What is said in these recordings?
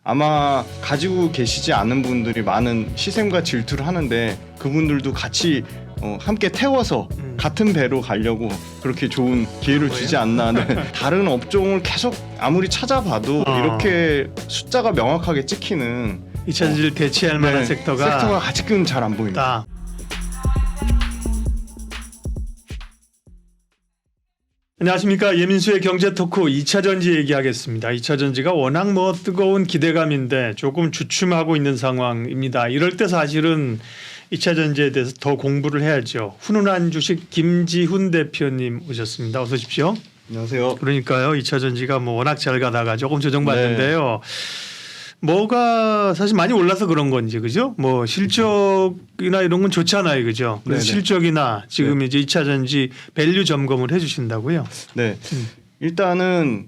아마 가지고 계시지 않은 분들이 많은 시샘과 질투를 하는데 그분들도 같이 함께 태워서 같은 배로 가려고 그렇게 좋은 기회를 주지 않나 하는 다른 업종을 계속 아무리 찾아봐도 이렇게 숫자가 명확하게 찍히는 2차전지를 대체할 만한 섹터가 아직은 잘 안 보입니다. 안녕하십니까. 예민수의 경제토크 2차전지 얘기하겠습니다. 2차전지가 워낙 뜨거운 기대감인데 조금 주춤하고 있는 상황입니다. 이럴 때 사실은 2차전지에 대해서 더 공부를 해야죠. 훈훈한 주식 김지훈 대표님 오셨습니다. 어서 오십시오. 안녕하세요. 그러니까요. 2차전지가 워낙 잘 가다가 조금 조정받는데요. 뭐가 사실 많이 올라서 그런 건지 그죠? 실적이나 이런 건 좋잖아요, 그죠? 그래서 실적이나 지금 이제 2차전지 밸류 점검을 해주신다고요? 네, 일단은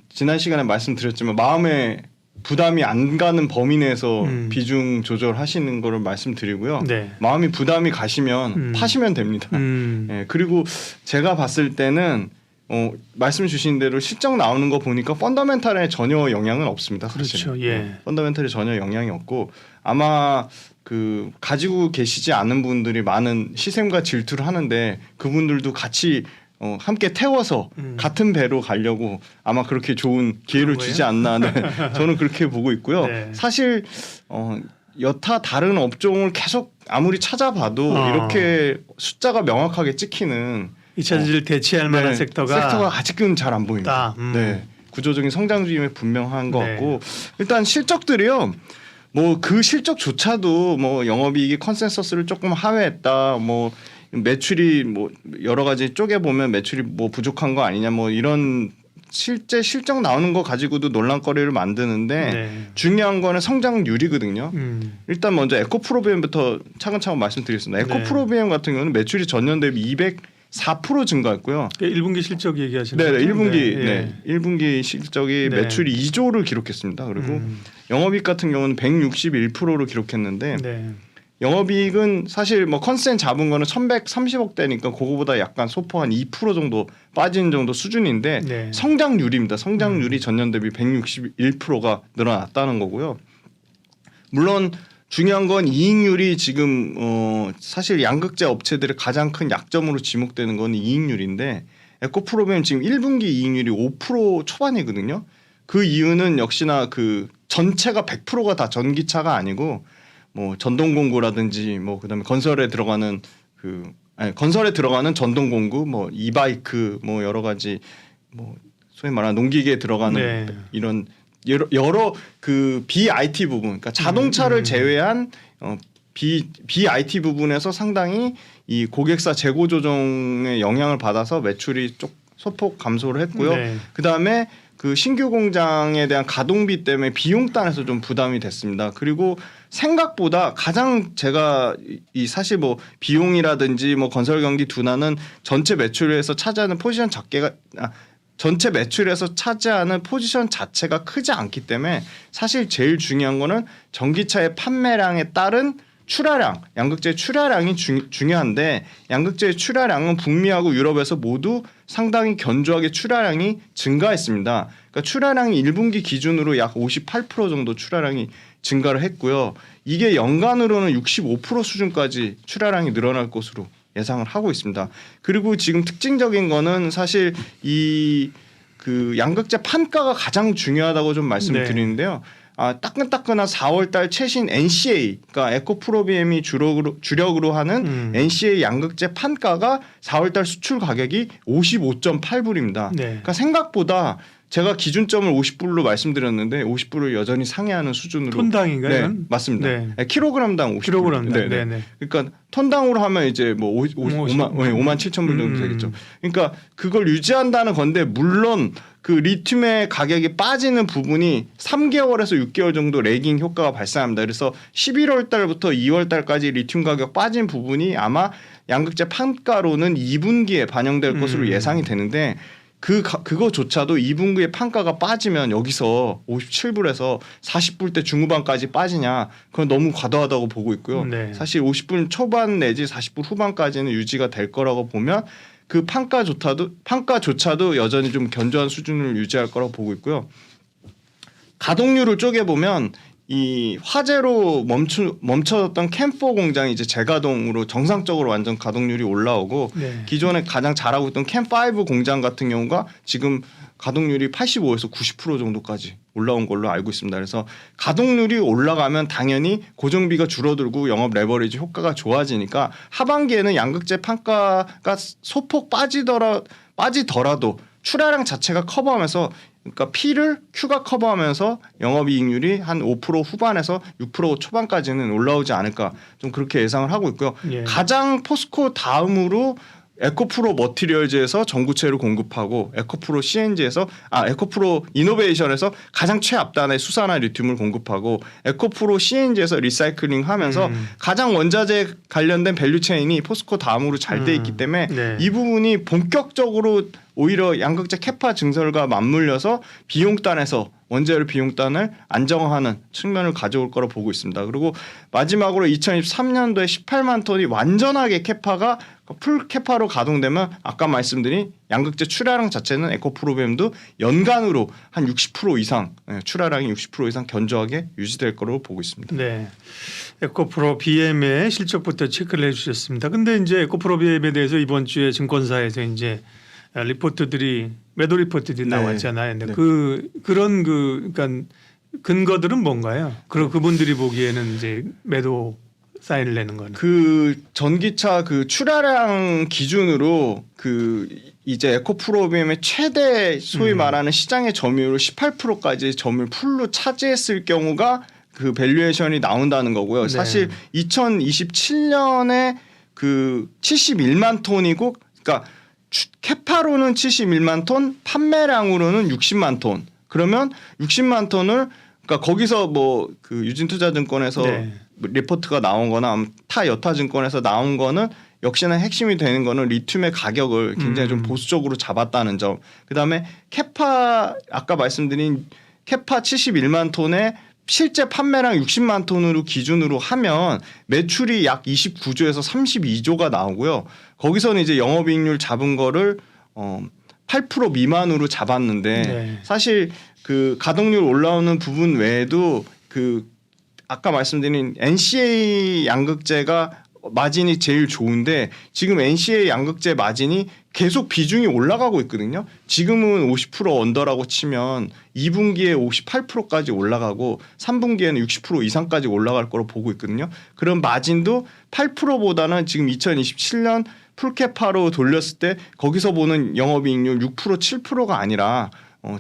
지난 시간에 말씀드렸지만 마음에 부담이 안 가는 범위 내에서 비중 조절하시는 거를 말씀드리고요. 마음이 부담이 가시면 파시면 됩니다. 그리고 제가 봤을 때는 말씀 주신 대로 실적 나오는 거 보니까 펀더멘탈에 전혀 영향은 없습니다. 사실. 그렇죠. 예. 펀더멘탈에 전혀 영향이 없고 아마 가지고 계시지 않은 분들이 많은 시샘과 질투를 하는데 그분들도 같이 함께 태워서 같은 배로 가려고 아마 그렇게 좋은 기회를 주지 않나 하는 저는 그렇게 보고 있고요. 사실 여타 다른 업종을 계속 아무리 찾아봐도 이렇게 숫자가 명확하게 찍히는 2차전지를 대체할 만한 섹터가 아직은 잘 안 보입니다. 구조적인 성장주임에 분명한 것 같고 일단 실적들이요. 그 실적조차도 영업이익이 컨센서스를 조금 하회했다. 매출이 여러 가지 쪼개 보면 매출이 부족한 거 아니냐 이런 실제 실적 나오는 거 가지고도 논란거리를 만드는데 중요한 거는 성장률이거든요. 일단 먼저 에코프로비엠부터 차근차근 말씀드리겠습니다. 에코프로비엠 같은 경우는 매출이 전년 대비 204% 증가했고요. 1분기 실적 얘기하시는 거죠? 1분기 실적이 매출이 2조를 기록했습니다. 그리고 영업이익 같은 경우는 161%를 기록했는데 영업이익은 사실 컨센 잡은 거는 1130억대니까 그거보다 약간 소폭 한 2% 정도 빠지는 정도 수준인데 성장률입니다. 성장률이 전년 대비 161%가 늘어났다는 거고요. 물론 중요한 건 이익률이 지금 사실 양극재 업체들의 가장 큰 약점으로 지목되는 건 이익률인데 에코프로비엠 지금 1분기 이익률이 5% 초반이거든요. 그 이유는 역시나 전체가 100%가 다 전기차가 아니고 전동공구라든지 그다음에 건설에 들어가는 건설에 들어가는 전동공구 이바이크 여러 가지 소위 말하는 농기계에 들어가는 이런 여러 BIT 부분, 그러니까 자동차를 제외한 BIT 부분에서 상당히 이 고객사 재고 조정의 영향을 받아서 매출이 소폭 감소를 했고요. 그다음에 신규 공장에 대한 가동비 때문에 비용단에서 좀 부담이 됐습니다. 그리고 생각보다 가장 제가 사실 비용이라든지 건설 경기 둔화는 전체 매출에서 차지하는 포지션 전체 매출에서 차지하는 포지션 자체가 크지 않기 때문에 사실 제일 중요한 거는 전기차의 판매량에 따른 출하량, 양극재 출하량이 중요한데 양극재의 출하량은 북미하고 유럽에서 모두 상당히 견조하게 출하량이 증가했습니다. 그러니까 출하량이 1분기 기준으로 약 58% 정도 출하량이 증가를 했고요. 이게 연간으로는 65% 수준까지 출하량이 늘어날 것으로 예상을 하고 있습니다. 그리고 지금 특징적인 거는 사실 양극재 판가가 가장 중요하다고 좀 말씀드리는데요. 따끈따끈한 4월달 최신 NCA, 그러니까 에코프로비엠이 주력으로 하는 NCA 양극재 판가가 4월달 수출 가격이 55.8불입니다. 그러니까 생각보다 제가 기준점을 50불로 말씀드렸는데 50불을 여전히 상회하는 수준으로. 톤당인가요? 맞습니다. 킬로그램당 50불. 킬로그램당. 그러니까 톤당으로 하면 이제 5만 7천 불 정도 되겠죠. 그러니까 그걸 유지한다는 건데 물론 리튬의 가격이 빠지는 부분이 3개월에서 6개월 정도 레깅 효과가 발생합니다. 그래서 11월 달부터 2월 달까지 리튬 가격 빠진 부분이 아마 양극재 판가로는 2분기에 반영될 것으로 예상이 되는데 그거조차도 2분기에 판가가 빠지면 여기서 57불에서 40불대 중후반까지 빠지냐 그건 너무 과도하다고 보고 있고요. 사실 50불 초반 내지 40불 후반까지는 유지가 될 거라고 보면 판가조차도 여전히 좀 견조한 수준을 유지할 거라고 보고 있고요. 가동률을 쪼개 보면 이 화재로 멈춰졌던 캠4 공장이 이제 재가동으로 정상적으로 완전 가동률이 올라오고 네. 기존에 가장 잘하고 있던 캠5 공장 같은 경우가 지금 가동률이 85에서 90% 정도까지 올라온 걸로 알고 있습니다. 그래서 가동률이 올라가면 당연히 고정비가 줄어들고 영업 레버리지 효과가 좋아지니까 하반기에는 양극재 판가가 소폭 빠지더라도 출하량 자체가 커버하면서 그러니까 P를 Q가 커버하면서 영업이익률이 한 5% 후반에서 6% 초반까지는 올라오지 않을까 좀 그렇게 예상을 하고 있고요. 예. 가장 포스코 다음으로 에코프로 머티리얼즈에서 전구체를 공급하고 에코프로 에코프로 이노베이션에서 가장 최앞단의 수산화 리튬을 공급하고 에코프로 CNG에서 리사이클링하면서 가장 원자재 관련된 밸류체인이 포스코 다음으로 잘 돼 있기 때문에 네. 이 부분이 본격적으로 오히려 양극재 캐파 증설과 맞물려서 비용단에서 원재료 비용단을 안정화하는 측면을 가져올 거로 보고 있습니다. 그리고 마지막으로 2023년도에 18만 톤이 완전하게 캐파가 풀 캐파로 가동되면 아까 말씀드린 양극재 출하량 자체는 에코프로비엠도 연간으로 한 60% 이상 출하량이 60% 이상 견조하게 유지될 거로 보고 있습니다. 네. 에코프로 BM의 실적부터 체크를 해주셨습니다. 근데 이제 에코프로 BM에 대해서 이번 주에 증권사에서 이제 리포트들이 매도 리포트들이 네. 나왔잖아요. 근데 네. 그런 그러니까 근거들은 뭔가요? 그분들이 보기에는 이제 매도 사인을 내는 거는 그 전기차 그 출하량 기준으로 이제 에코프로비엠의 최대 소위 말하는 시장의 점유율 18%까지 점유율 풀로 차지했을 경우가 그 밸류에이션이 나온다는 거고요. 네. 사실 2027년에 그 71만 톤이고 그러니까 캐파로는 71만 톤, 판매량으로는 60만 톤. 그러면 60만 톤을 그러니까 거기서 뭐 그 유진투자증권에서 네. 리포트가 나온 거나 타 여타증권에서 나온 거는 역시나 핵심이 되는 거는 리튬의 가격을 굉장히 좀 보수적으로 잡았다는 점. 그다음에 캐파 아까 말씀드린 캐파 71만 톤에 실제 판매량 60만 톤으로 기준으로 하면 매출이 약 29조에서 32조가 나오고요. 거기서는 이제 영업이익률 잡은 거를 8% 미만으로 잡았는데 네. 사실 그 가동률 올라오는 부분 외에도 그 아까 말씀드린 NCA 양극재가 마진이 제일 좋은데 지금 NCA 양극재 마진이 계속 비중이 올라가고 있거든요. 지금은 50% 언더라고 치면 2분기에 58%까지 올라가고 3분기에는 60% 이상까지 올라갈 거로 보고 있거든요. 그런 마진도 8%보다는 지금 2027년 풀캐파로 돌렸을 때 거기서 보는 영업이익률 6% 7%가 아니라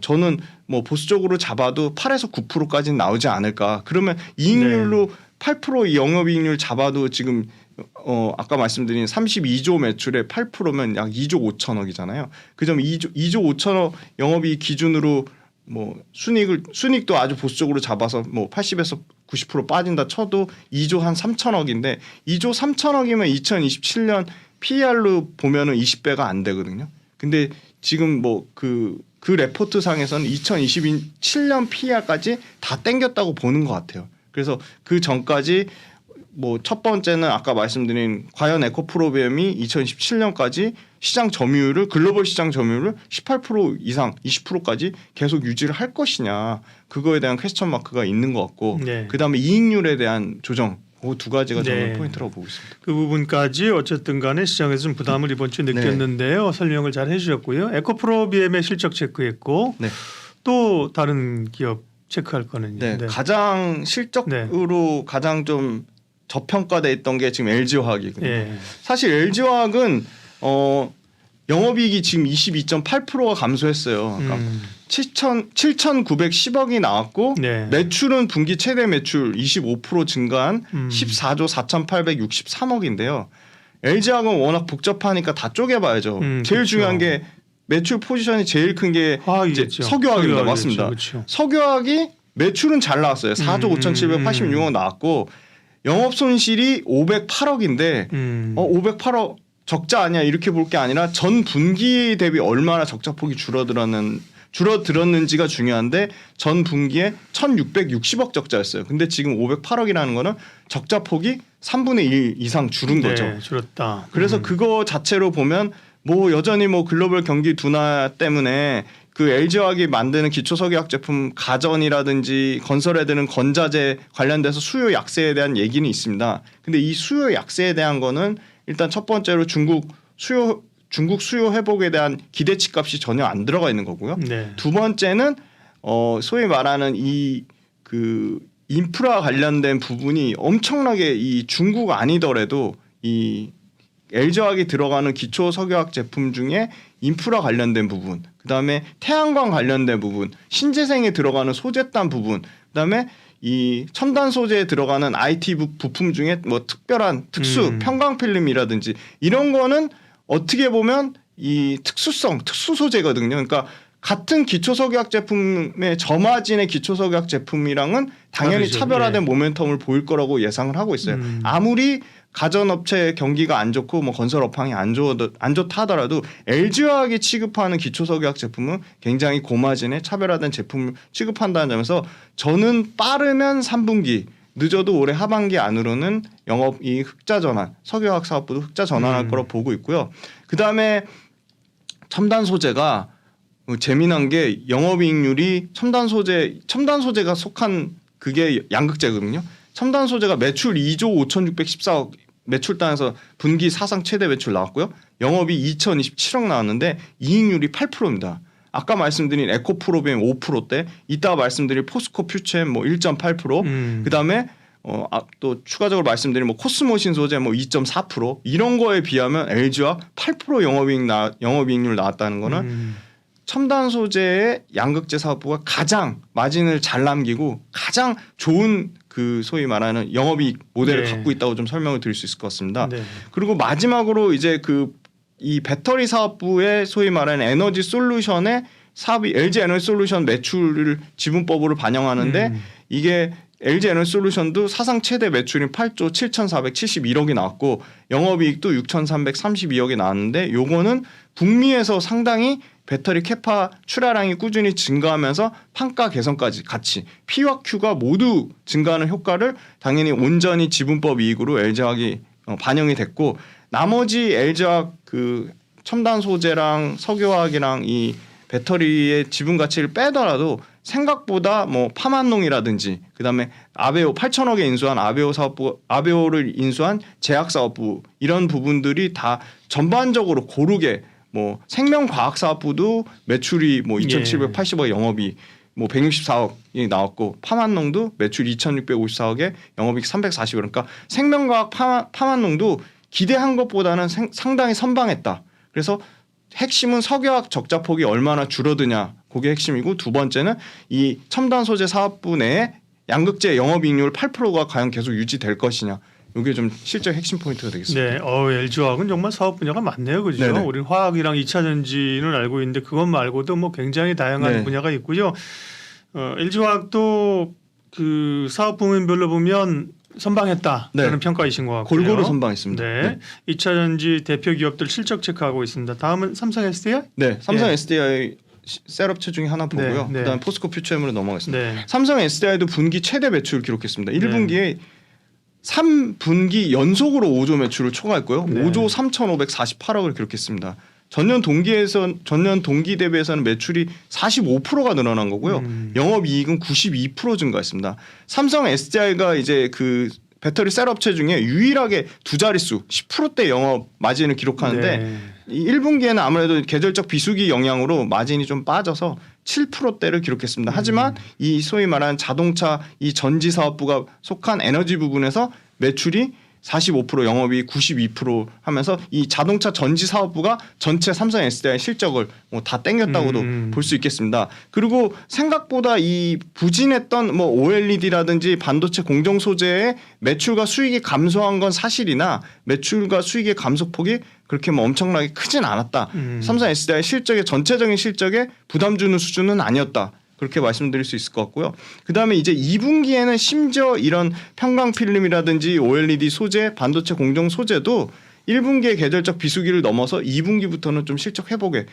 저는 뭐 보수적으로 잡아도 8에서 9%까지는 나오지 않을까. 그러면 이익률로 8% 영업이익률 잡아도 지금 아까 말씀드린 32조 매출에 8%면 약 2조 5천억이잖아요. 그 점 2조 5천억 영업이익 기준으로 뭐 순익도 아주 보수적으로 잡아서 뭐 80에서 90% 빠진다 쳐도 2조 한 3천억인데 2조 3천억이면 2027년 PER로 보면은 20배가 안 되거든요. 근데 지금 뭐 그 레포트 상에서는 2027년 PER까지 다 땡겼다고 보는 것 같아요. 그래서 그 전까지 뭐 첫 번째는 아까 말씀드린 과연 에코프로비엠이 2017년까지 시장 점유율을 글로벌 시장 점유율을 18% 이상 20%까지 계속 유지를 할 것이냐 그거에 대한 퀘스천 마크가 있는 것 같고 네. 그다음에 이익률에 대한 조정 그 두 가지가 저는 네. 포인트라고 보고 있습니다. 그 부분까지 어쨌든 간에 시장에서 좀 부담을 이번 주에 느꼈는데요. 설명을 잘 해주셨고요. 에코프로 BM의 실적 체크했고 네. 또 다른 기업 체크할 거는 네. 가장 실적으로 가장 좀 저평가돼 있던 게 지금 LG화학이거든요. 예. 사실 LG화학은 영업이익이 지금 22.8%가 감소했어요. 그러니까 7,910억이 나왔고 네. 매출은 분기 최대 매출 25% 증가한 14조 4,863억인데요. LG화학은 워낙 복잡하니까 다 쪼개봐야죠. 제일 그렇죠. 중요한 게 매출 포지션이 제일 큰 게 이제 석유화학입니다. 맞습니다. 그렇죠. 석유화학이 매출은 잘 나왔어요. 4조 5,786억 나왔고 영업 손실이 508억인데 508억 적자 아니야 이렇게 볼 게 아니라 전 분기 대비 얼마나 적자 폭이 줄어들었는지가 중요한데 전 분기에 1,660억 적자였어요. 근데 지금 508억이라는 거는 적자 폭이 3분의 1 이상 줄은 거죠. 네, 줄었다. 그래서 그거 자체로 보면 뭐 여전히 뭐 글로벌 경기 둔화 때문에 그 LG화학이 만드는 기초석유화학 제품 가전이라든지 건설에 드는 건자재 관련돼서 수요 약세에 대한 얘기는 있습니다. 근데 이 수요 약세에 대한 거는 일단 첫 번째로 중국 수요 회복에 대한 기대치 값이 전혀 안 들어가 있는 거고요. 네. 두 번째는 소위 말하는 이 그 인프라 관련된 부분이 엄청나게 이 중국 아니더라도 이 LG화학이 들어가는 기초 석유화학 제품 중에 인프라 관련된 부분, 그다음에 태양광 관련된 부분, 신재생에 들어가는 소재단 부분, 그다음에 이 첨단 소재에 들어가는 IT 부품 중에 뭐 특별한 특수 편광 필름이라든지 이런 거는 어떻게 보면 이 특수 소재거든요. 그러니까 같은 기초석유화학 제품의 저마진의 기초석유화학 제품이랑은 당연히 다르죠. 차별화된 예. 모멘텀을 보일 거라고 예상을 하고 있어요. 아무리 가전업체 경기가 안 좋고 뭐 건설 업황이 안 좋다 하더라도 LG화학이 취급하는 기초석유화학 제품은 굉장히 고마진의 차별화된 제품을 취급한다는 점에서 저는 빠르면 3분기 늦어도 올해 하반기 안으로는 영업이 흑자 전환, 석유화학 사업부도 흑자 전환할 거로 보고 있고요. 그다음에 첨단 소재가 재미난 게 영업이익률이 첨단 소재가 속한 그게 양극재거든요. 첨단 소재가 매출 2조 5,614억 매출단에서 분기 사상 최대 매출 나왔고요. 영업이 2,027억 나왔는데 이익률이 8%입니다. 아까 말씀드린 에코프로비엠 5%대, 이따가 말씀드린 포스코 퓨처엠 뭐 1.8%, 그다음에 또 추가적으로 말씀드린 뭐 코스모신 소재 뭐 2.4% 이런 거에 비하면 LG와 8% 영업이익률 나왔다는 거는 첨단 소재의 양극재 사업부가 가장 마진을 잘 남기고 가장 좋은 그 소위 말하는 영업이익 모델을 네. 갖고 있다고 좀 설명을 드릴 수 있을 것 같습니다. 네. 그리고 마지막으로 이제 이 배터리 사업부의 소위 말하는 에너지 솔루션의 사업이 LG 에너지 솔루션 매출을 지분법으로 반영하는데 이게 LG 에너지 솔루션도 사상 최대 매출인 8조 7,471억이 나왔고 영업이익도 6,332억이 나왔는데 요거는 북미에서 상당히 배터리 캐파 출하량이 꾸준히 증가하면서 판가 개선까지 같이 P와 Q가 모두 증가하는 효과를 당연히 온전히 지분법 이익으로 LG화학이 반영이 됐고 나머지 LG화학 그 첨단 소재랑 석유화학이랑 이 배터리의 지분 가치를 빼더라도 생각보다 뭐 파만농이라든지 그다음에 아베오 8천억에 인수한 아베오를 인수한 제약 사업부 이런 부분들이 다 전반적으로 고르게 뭐 생명과학 사업부도 매출이 뭐 2,780억 영업이 뭐 164억이 나왔고 파만농도 매출 2,654억에 영업이익 340억 그러니까 생명과학 파만농도 기대한 것보다는 상당히 선방했다. 그래서 핵심은 석유화학 적자폭이 얼마나 줄어드냐 그게 핵심이고 두 번째는 이 첨단 소재 사업부 내에 양극재 영업이익률 8%가 과연 계속 유지될 것이냐 이게 좀 실제 핵심 포인트가 되겠습니다. 네, LG화학은 정말 사업 분야가 많네요, 그죠? 네네. 우리 화학이랑 2차 전지는 알고 있는데 그것 말고도 뭐 굉장히 다양한 네. 분야가 있고요. LG화학도 그 사업 부문별로 보면 선방했다라는 네. 평가이신 것 같고요. 골고루 선방했습니다. 네. 2차 전지 대표 기업들 실적 체크하고 있습니다. 다음은 삼성 SDI? 네, 삼성 예. SDI 셋업체 중에 하나 보고요. 네, 네. 그다음 포스코 퓨처엠으로 넘어가겠습니다. 네. 삼성 SDI도 분기 최대 매출 기록했습니다. 1분기에 3분기 연속으로 5조 매출을 초과했고요. 네. 5조 3,548억을 기록했습니다. 전년 동기 대비해서는 매출이 45%가 늘어난 거고요. 영업이익은 92% 증가했습니다. 삼성 SDI가 이제 그 배터리 셀 업체 중에 유일하게 두 자릿수 10%대 영업 마진을 기록하는데 네. 이 1분기에는 아무래도 계절적 비수기 영향으로 마진이 좀 빠져서 7%대를 기록했습니다. 하지만 이 소위 말하는 자동차 이 전지 사업부가 속한 에너지 부분에서 매출이 45% 영업이 92% 하면서 이 자동차 전지 사업부가 전체 삼성 SDI 실적을 뭐 다 땡겼다고도 볼 수 있겠습니다. 그리고 생각보다 이 부진했던 뭐 OLED라든지 반도체 공정 소재의 매출과 수익이 감소한 건 사실이나 매출과 수익의 감소폭이 그렇게 뭐 엄청나게 크진 않았다. 삼성 SDI 실적의 전체적인 실적에 부담 주는 수준은 아니었다. 그렇게 말씀드릴 수 있을 것 같고요. 그다음에 이제 2분기에는 심지어 이런 편광 필름이라든지 OLED 소재, 반도체 공정 소재도 1분기의 계절적 비수기를 넘어서 2분기부터는 좀 실적 회복에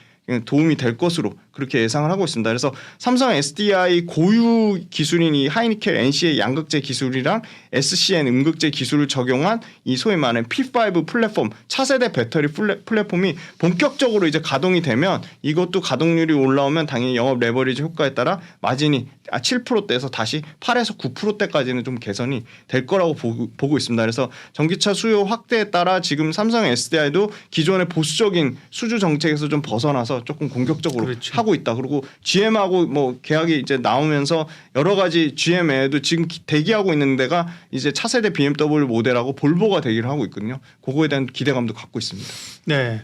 도움이 될 것으로 그렇게 예상을 하고 있습니다. 그래서 삼성 SDI 고유 기술인 이 하이니켈 NC의 양극재 기술이랑 SCN 음극재 기술을 적용한 이 소위 말하는 P5 플랫폼 차세대 배터리 플랫폼이 본격적으로 이제 가동이 되면 이것도 가동률이 올라오면 당연히 영업 레버리지 효과에 따라 마진이 7%대에서 다시 8에서 9%대까지는 좀 개선이 될 거라고 보고 있습니다. 그래서 전기차 수요 확대에 따라 지금 삼성 SDI도 기존의 보수적인 수주 정책에서 좀 벗어나서 조금 공격적으로 그렇죠. 하고 있다. 그리고 GM하고 뭐 계약이 이제 나오면서 여러 가지 GM 외에도 지금 대기하고 있는 데가 이제 차세대 BMW 모델하고 볼보가 대기를 하고 있거든요. 그거에 대한 기대감도 갖고 있습니다. 네.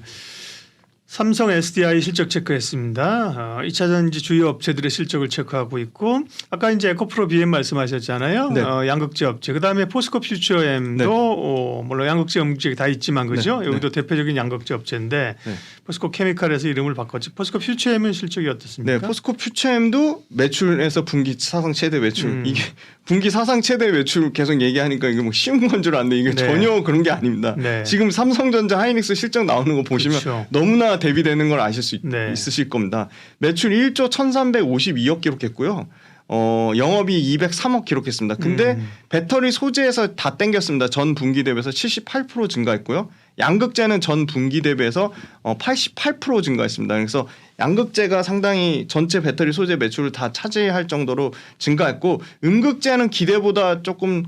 삼성 SDI 실적 체크했습니다. 2차 전지 주요 업체들의 실적을 체크하고 있고 아까 이제 에코프로 BM 말씀하셨잖아요. 네. 양극재 업체. 그다음에 포스코 퓨처엠도 물론 양극재, 음극재 다 있지만 그죠? 네. 여기도 대표적인 양극재 업체인데 네. 포스코 케미칼에서 이름을 바꿨지. 포스코 퓨처엠은 실적이 어떻습니까? 네, 포스코 퓨처엠도 매출에서 분기 사상 최대 매출. 이게 분기 사상 최대 매출 계속 얘기하니까 이게 뭐 쉬운 건 줄 아는데 이게 네. 전혀 그런 게 아닙니다. 네. 지금 삼성전자 하이닉스 실적 나오는 거 보시면 그렇죠. 너무나 대비되는 걸 아실 수 네. 있으실 겁니다. 매출 1조 1,352억 기록했고요. 영업이 203억 기록했습니다. 근데 배터리 소재에서 다 땡겼습니다. 전 분기 대비해서 78% 증가했고요. 양극재는 전 분기 대비해서 88% 증가했습니다. 그래서 양극재가 상당히 전체 배터리 소재 매출을 다 차지할 정도로 증가했고 음극재는 기대보다 조금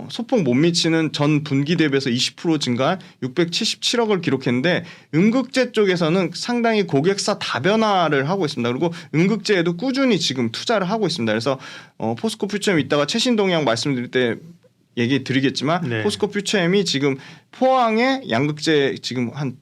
소폭 못 미치는 전 분기 대비해서 20% 증가한 677억을 기록했는데 음극재 쪽에서는 상당히 고객사 다변화를 하고 있습니다. 그리고 음극재에도 꾸준히 지금 투자를 하고 있습니다. 그래서 포스코 퓨처엠 이따가 최신 동향 말씀드릴 때 얘기 드리겠지만 네. 포스코 퓨처엠이 지금 포항에 양극재 지금 한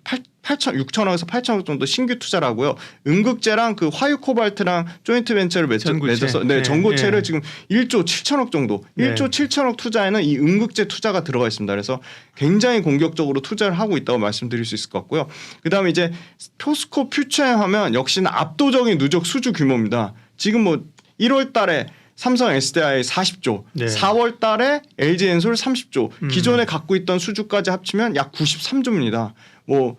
6천억에서 8천억 정도 신규 투자를 하고요. 음극재랑 그 화유 코발트랑 조인트 벤처를 맺어서 전고체를 지금 1조 7천억 정도 1조 7천억 투자에는 이 음극재 투자가 들어가 있습니다. 그래서 굉장히 공격적으로 투자를 하고 있다고 말씀드릴 수 있을 것 같고요. 그다음에 이제 포스코 퓨처엠 하면 역시나 압도적인 누적 수주 규모입니다. 지금 뭐 1월 달에 삼성 SDI 40조, 네. 4월 달에 LG엔솔 30조, 기존에 갖고 있던 수주까지 합치면 약 93조입니다. 뭐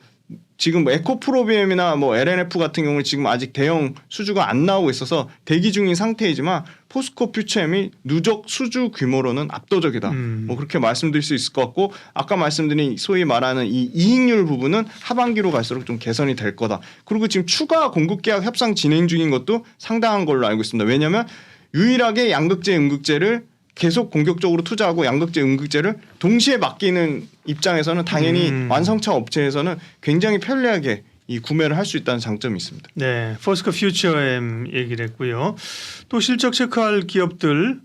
지금 에코프로비엠이나 뭐 LNF 같은 경우는 지금 아직 대형 수주가 안 나오고 있어서 대기 중인 상태이지만 포스코 퓨처엠이 누적 수주 규모로는 압도적이다. 뭐 그렇게 말씀드릴 수 있을 것 같고 아까 말씀드린 소위 말하는 이 이익률 부분은 하반기로 갈수록 좀 개선이 될 거다. 그리고 지금 추가 공급 계약 협상 진행 중인 것도 상당한 걸로 알고 있습니다. 왜냐하면 유일하게 양극재, 음극재를 계속 공격적으로 투자하고 양극재, 음극재를 동시에 맡기는 입장에서는 당연히 완성차 업체에서는 굉장히 편리하게 이 구매를 할 수 있다는 장점이 있습니다. 네, 포스코 퓨처엠 얘기를 했고요. 또 실적 체크할 기업들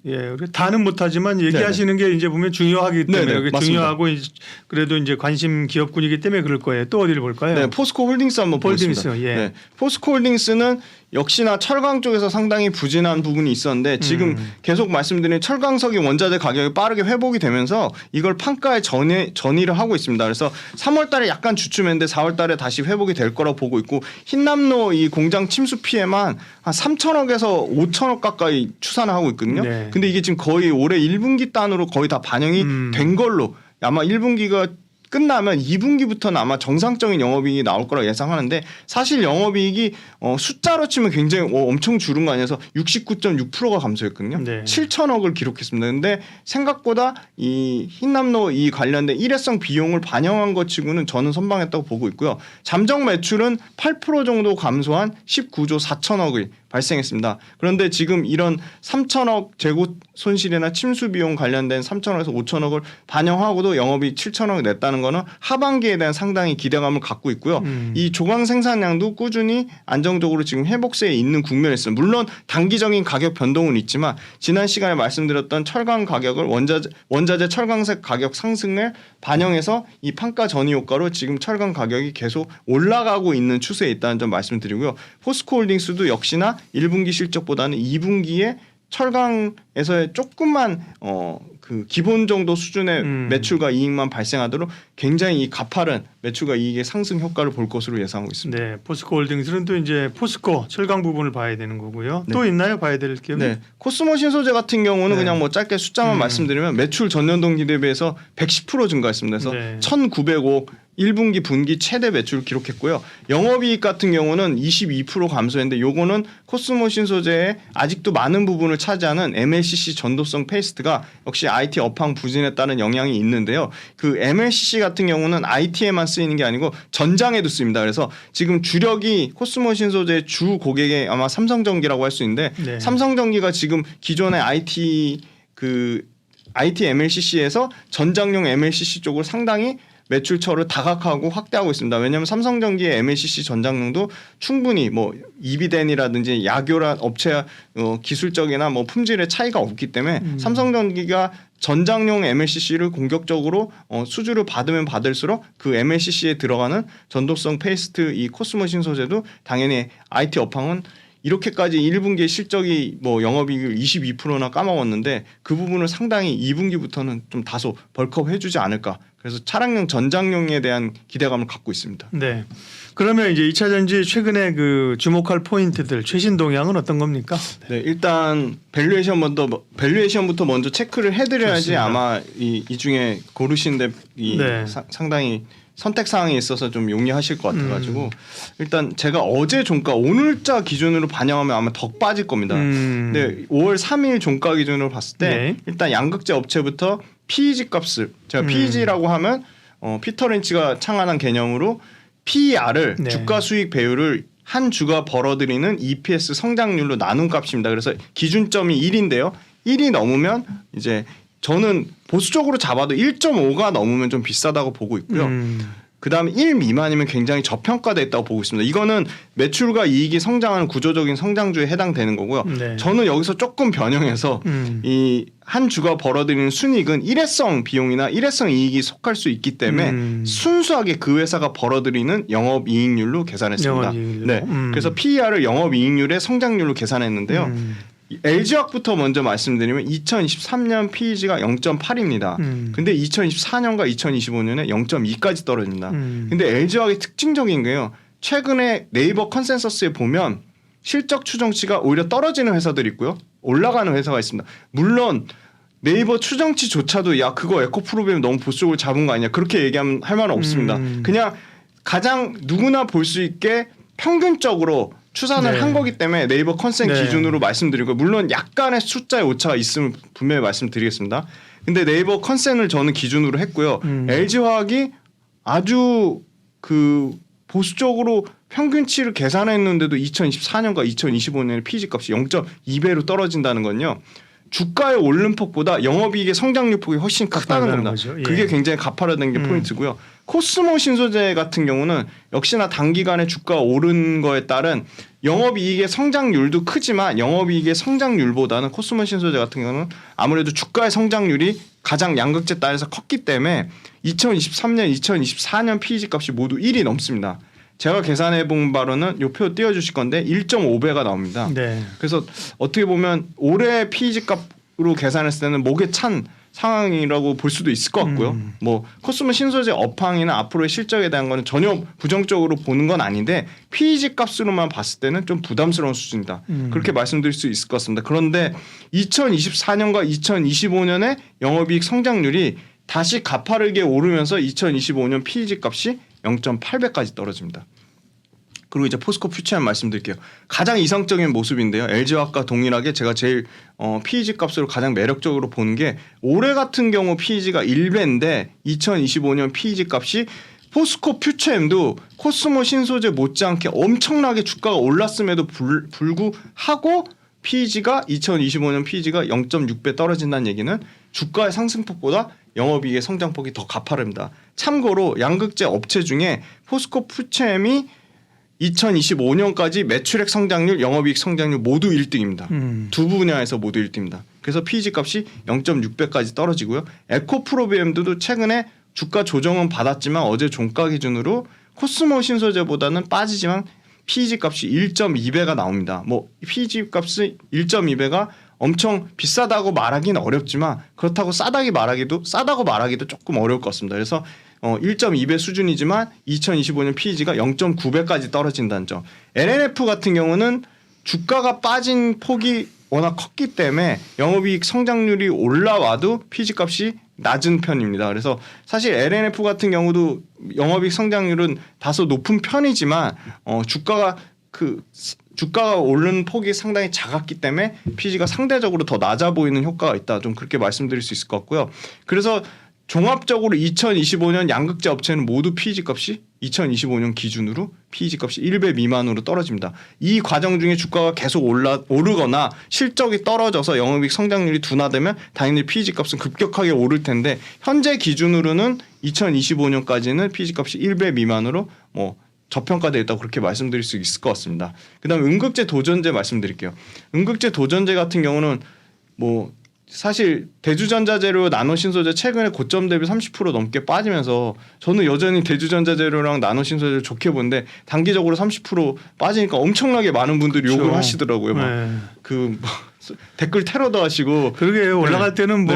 다는 못하지만 얘기하시는 게 이제 보면 중요하기 때문에 네네, 중요하고 그래도 이제 관심 기업군이기 때문에 그럴 거예요. 또 어디를 볼까요? 네, 포스코 홀딩스 한번 보겠습니다. 홀딩스, 예. 네, 포스코 홀딩스는 역시나 철강 쪽에서 상당히 부진한 부분이 있었는데 지금 계속 말씀드린 철강석이 원자재 가격이 빠르게 회복이 되면서 이걸 판가에 전이를 하고 있습니다. 그래서 3월 달에 약간 주춤했는데 4월 달에 다시 회복이 될 거라고 보고 있고 흰남노 이 공장 침수 피해만 한 3천억에서 5천억 가까이 추산을 하고 있거든요. 네. 근데 이게 지금 거의 올해 1분기 단으로 거의 다 반영이 된 걸로 아마 1분기가 끝나면 2분기부터는 아마 정상적인 영업이익이 나올 거라고 예상하는데 사실 영업이익이 숫자로 치면 굉장히 엄청 줄은 거 아니어서 69.6%가 감소했거든요. 네. 7천억을 기록했습니다. 근데 생각보다 이 흰남노 이 관련된 일회성 비용을 반영한 것 치고는 저는 선방했다고 보고 있고요. 잠정 매출은 8% 정도 감소한 19조 4천억을 발생했습니다. 그런데 지금 이런 3천억 재고 손실이나 침수 비용 관련된 3천억에서 5천억을 반영하고도 영업이 7천억을 냈다는 거는 하반기에 대한 상당히 기대감을 갖고 있고요. 이 조강 생산량도 꾸준히 안정적으로 지금 회복세에 있는 국면에 있습니다. 물론 단기적인 가격 변동은 있지만 지난 시간에 말씀드렸던 철강 가격을 원자재 철강색 가격 상승을 반영해서 이 판가 전이 효과로 지금 철강 가격이 계속 올라가고 있는 추세에 있다는 점 말씀드리고요. 포스코홀딩스도 역시나 1분기 실적보다는 2분기에 철강에서의 조금만 그 기본 정도 수준의 매출과 이익만 발생하도록 굉장히 이 가파른 매출과 이익의 상승 효과를 볼 것으로 예상하고 있습니다. 네, 포스코홀딩스는 또 이제 포스코 철강 부분을 봐야 되는 거고요. 네. 또 있나요? 봐야 될 기업이? 네, 코스모 신소재 같은 경우는 네. 그냥 뭐 짧게 숫자만 말씀드리면 매출 전년 동기 대비해서 110% 증가했습니다. 그래서 네. 1,900억 1분기 분기 최대 매출을 기록했고요. 영업이익 같은 경우는 22% 감소했는데 요거는 코스모 신소재의 아직도 많은 부분을 차지하는 MLCC 전도성 페이스트가 역시 IT 업황 부진에 따른 영향이 있는데요. 그 MLCC 같은 경우는 IT에만 쓰이는 게 아니고 전장에도 쓰입니다. 그래서 지금 주력이 코스모 신소재의 주 고객의 아마 삼성전기라고 할 수 있는데 네. 삼성전기가 지금 기존의 IT MLCC에서 전장용 MLCC 쪽으로 상당히 매출처를 다각화하고 확대하고 있습니다. 왜냐하면 삼성전기의 MLCC 전장용도 충분히 뭐 이비덴이라든지 약효라 업체 기술적이나 뭐 품질의 차이가 없기 때문에 삼성전기가 전장용 MLCC를 공격적으로 수주를 받으면 받을수록 그 MLCC에 들어가는 전도성 페이스트 이 코스모 신소재도 당연히 IT 업황은 이렇게까지 1분기의 실적이 뭐 영업이익을 22%나 까먹었는데 그 부분을 상당히 2분기부터는 좀 다소 벌크업 해주지 않을까. 그래서 차량용 전장용에 대한 기대감을 갖고 있습니다. 네. 그러면 이제 2차 전지 최근에 그 주목할 포인트들 최신 동향은 어떤 겁니까? 네, 일단 밸류에이션부터 먼저 체크를 해드려야지 좋습니다. 아마 이 중에 고르시는데 네. 상당히 선택 사항이 있어서 좀 용이하실 것 같아가지고 일단 제가 어제 종가 오늘자 기준으로 반영하면 아마 더 빠질 겁니다. 근데 5월 3일 종가 기준으로 봤을 때 네. 일단 양극재 업체부터 PEG 값을 제가 PEG라고 하면 피터 린치가 창안한 개념으로 PER을 네. 주가 수익 배율을 한 주가 벌어들이는 EPS 성장률로 나눈 값입니다. 그래서 기준점이 1인데요. 1이 넘으면 이제 저는 보수적으로 잡아도 1.5가 넘으면 좀 비싸다고 보고 있고요. 그다음에 1 미만이면 굉장히 저평가됐다고 보고 있습니다. 이거는 매출과 이익이 성장하는 구조적인 성장주에 해당되는 거고요. 네. 저는 여기서 조금 변형해서 이 한 주가 벌어들이는 순이익은 일회성 비용이나 일회성 이익이 속할 수 있기 때문에 순수하게 그 회사가 벌어들이는 영업이익률로 계산했습니다. 영업이익률로. 네, 그래서 PER을 영업이익률의 성장률로 계산했는데요. LG화학부터 먼저 말씀드리면 2023년 PEG가 0.8입니다. 근데 2024년과 2025년에 0.2까지 떨어집니다. 근데 LG화학의 특징적인 게요. 최근에 네이버 컨센서스에 보면 실적 추정치가 오히려 떨어지는 회사들이 있고요. 올라가는 회사가 있습니다. 물론 네이버 추정치조차도 야 그거 에코프로비엠 너무 보수적으로 잡은 거 아니냐 그렇게 얘기하면 할 말은 없습니다. 그냥 가장 누구나 볼 수 있게 평균적으로 추산을 네. 한 거기 때문에 네이버 컨센 네. 기준으로 말씀드리고 물론 약간의 숫자의 오차가 있으면 분명히 말씀드리겠습니다. 근데 네이버 컨센을 저는 기준으로 했고요. LG화학이 아주 그 보수적으로 평균치를 계산했는데도 2024년과 2025년에 PEG 값이 0.2배로 떨어진다는 건요. 주가의 오름폭보다 영업이익의 성장률 폭이 훨씬 크다는 겁니다. 거죠. 예. 그게 굉장히 가파르다는 게 포인트고요. 코스모 신소재 같은 경우는 역시나 단기간에 주가가 오른 거에 따른 영업이익의 성장률도 크지만 영업이익의 성장률보다는 코스모 신소재 같은 경우는 아무래도 주가의 성장률이 가장 양극재 단에서 컸기 때문에 2023년, 2024년 PEG 값이 모두 1이 넘습니다. 제가 계산해 본 바로는 요 표 띄워주실 건데 1.5배가 나옵니다. 네. 그래서 어떻게 보면 올해 PEG 값으로 계산했을 때는 목에 찬 상황이라고 볼 수도 있을 것 같고요. 뭐 코스모 신소재 업황이나 앞으로의 실적에 대한 거는 전혀 부정적으로 보는 건 아닌데 PEG 값으로만 봤을 때는 좀 부담스러운 수준이다. 그렇게 말씀드릴 수 있을 것 같습니다. 그런데 2024년과 2025년의 영업이익 성장률이 다시 가파르게 오르면서 2025년 PEG 값이 0.8배까지 떨어집니다. 그리고 이제 포스코 퓨처엠 말씀드릴게요. 가장 이상적인 모습인데요. LG화학과 동일하게 제가 제일 PEG 값으로 가장 매력적으로 보는 게 올해 같은 경우 PEG가 1배인데 2025년 PEG 값이 포스코 퓨처엠도 코스모 신소재 못지않게 엄청나게 주가가 올랐음에도 불구하고 PEG가 2025년 PEG가 0.6배 떨어진다는 얘기는 주가의 상승폭보다 영업이익의 성장폭이 더 가파릅니다. 참고로 양극재 업체 중에 포스코 퓨처엠이 2025년까지 매출액 성장률, 영업이익 성장률 모두 1등입니다. 두 분야에서 모두 1등입니다. 그래서 PEG 값이 0.6배까지 떨어지고요. 에코프로비엠도 최근에 주가 조정은 받았지만 어제 종가 기준으로 코스모 신소재보다는 빠지지만 PEG 값이 1.2배가 나옵니다. 뭐 PEG 값이 1.2배가 엄청 비싸다고 말하기는 어렵지만 그렇다고 싸다고 말하기도 조금 어려울 것 같습니다. 그래서 1.2배 수준이지만 2025년 PEG가 0.9배까지 떨어진다는 점. LNF 같은 경우는 주가가 빠진 폭이 워낙 컸기 때문에 영업이익 성장률이 올라와도 PEG 값이 낮은 편입니다. 그래서 사실 LNF 같은 경우도 영업이익 성장률은 다소 높은 편이지만 주가가 오르는 폭이 상당히 작았기 때문에 PG가 상대적으로 더 낮아 보이는 효과가 있다. 좀 그렇게 말씀드릴 수 있을 것 같고요. 그래서 종합적으로 2025년 양극재 업체는 모두 PEG 값이 2025년 기준으로 PEG 값이 1배 미만으로 떨어집니다. 이 과정 중에 주가가 계속 오르거나 실적이 떨어져서 영업이익 성장률이 둔화되면 당연히 PEG 값은 급격하게 오를 텐데 현재 기준으로는 2025년까지는 PEG 값이 1배 미만으로 저평가되어 있다고 그렇게 말씀드릴 수 있을 것 같습니다. 그다음에 음극재 도전재 말씀드릴게요. 음극재 도전재 같은 경우는 사실 대주전자재료 나노신소재 최근에 고점 대비 30% 넘게 빠지면서 저는 여전히 대주전자재료랑 나노신소재를 좋게 보는데 단기적으로 30% 빠지니까 엄청나게 많은 분들이 그렇죠. 욕을 하시더라고요. 댓글 테러도 하시고. 그러게 올라갈 때는 네.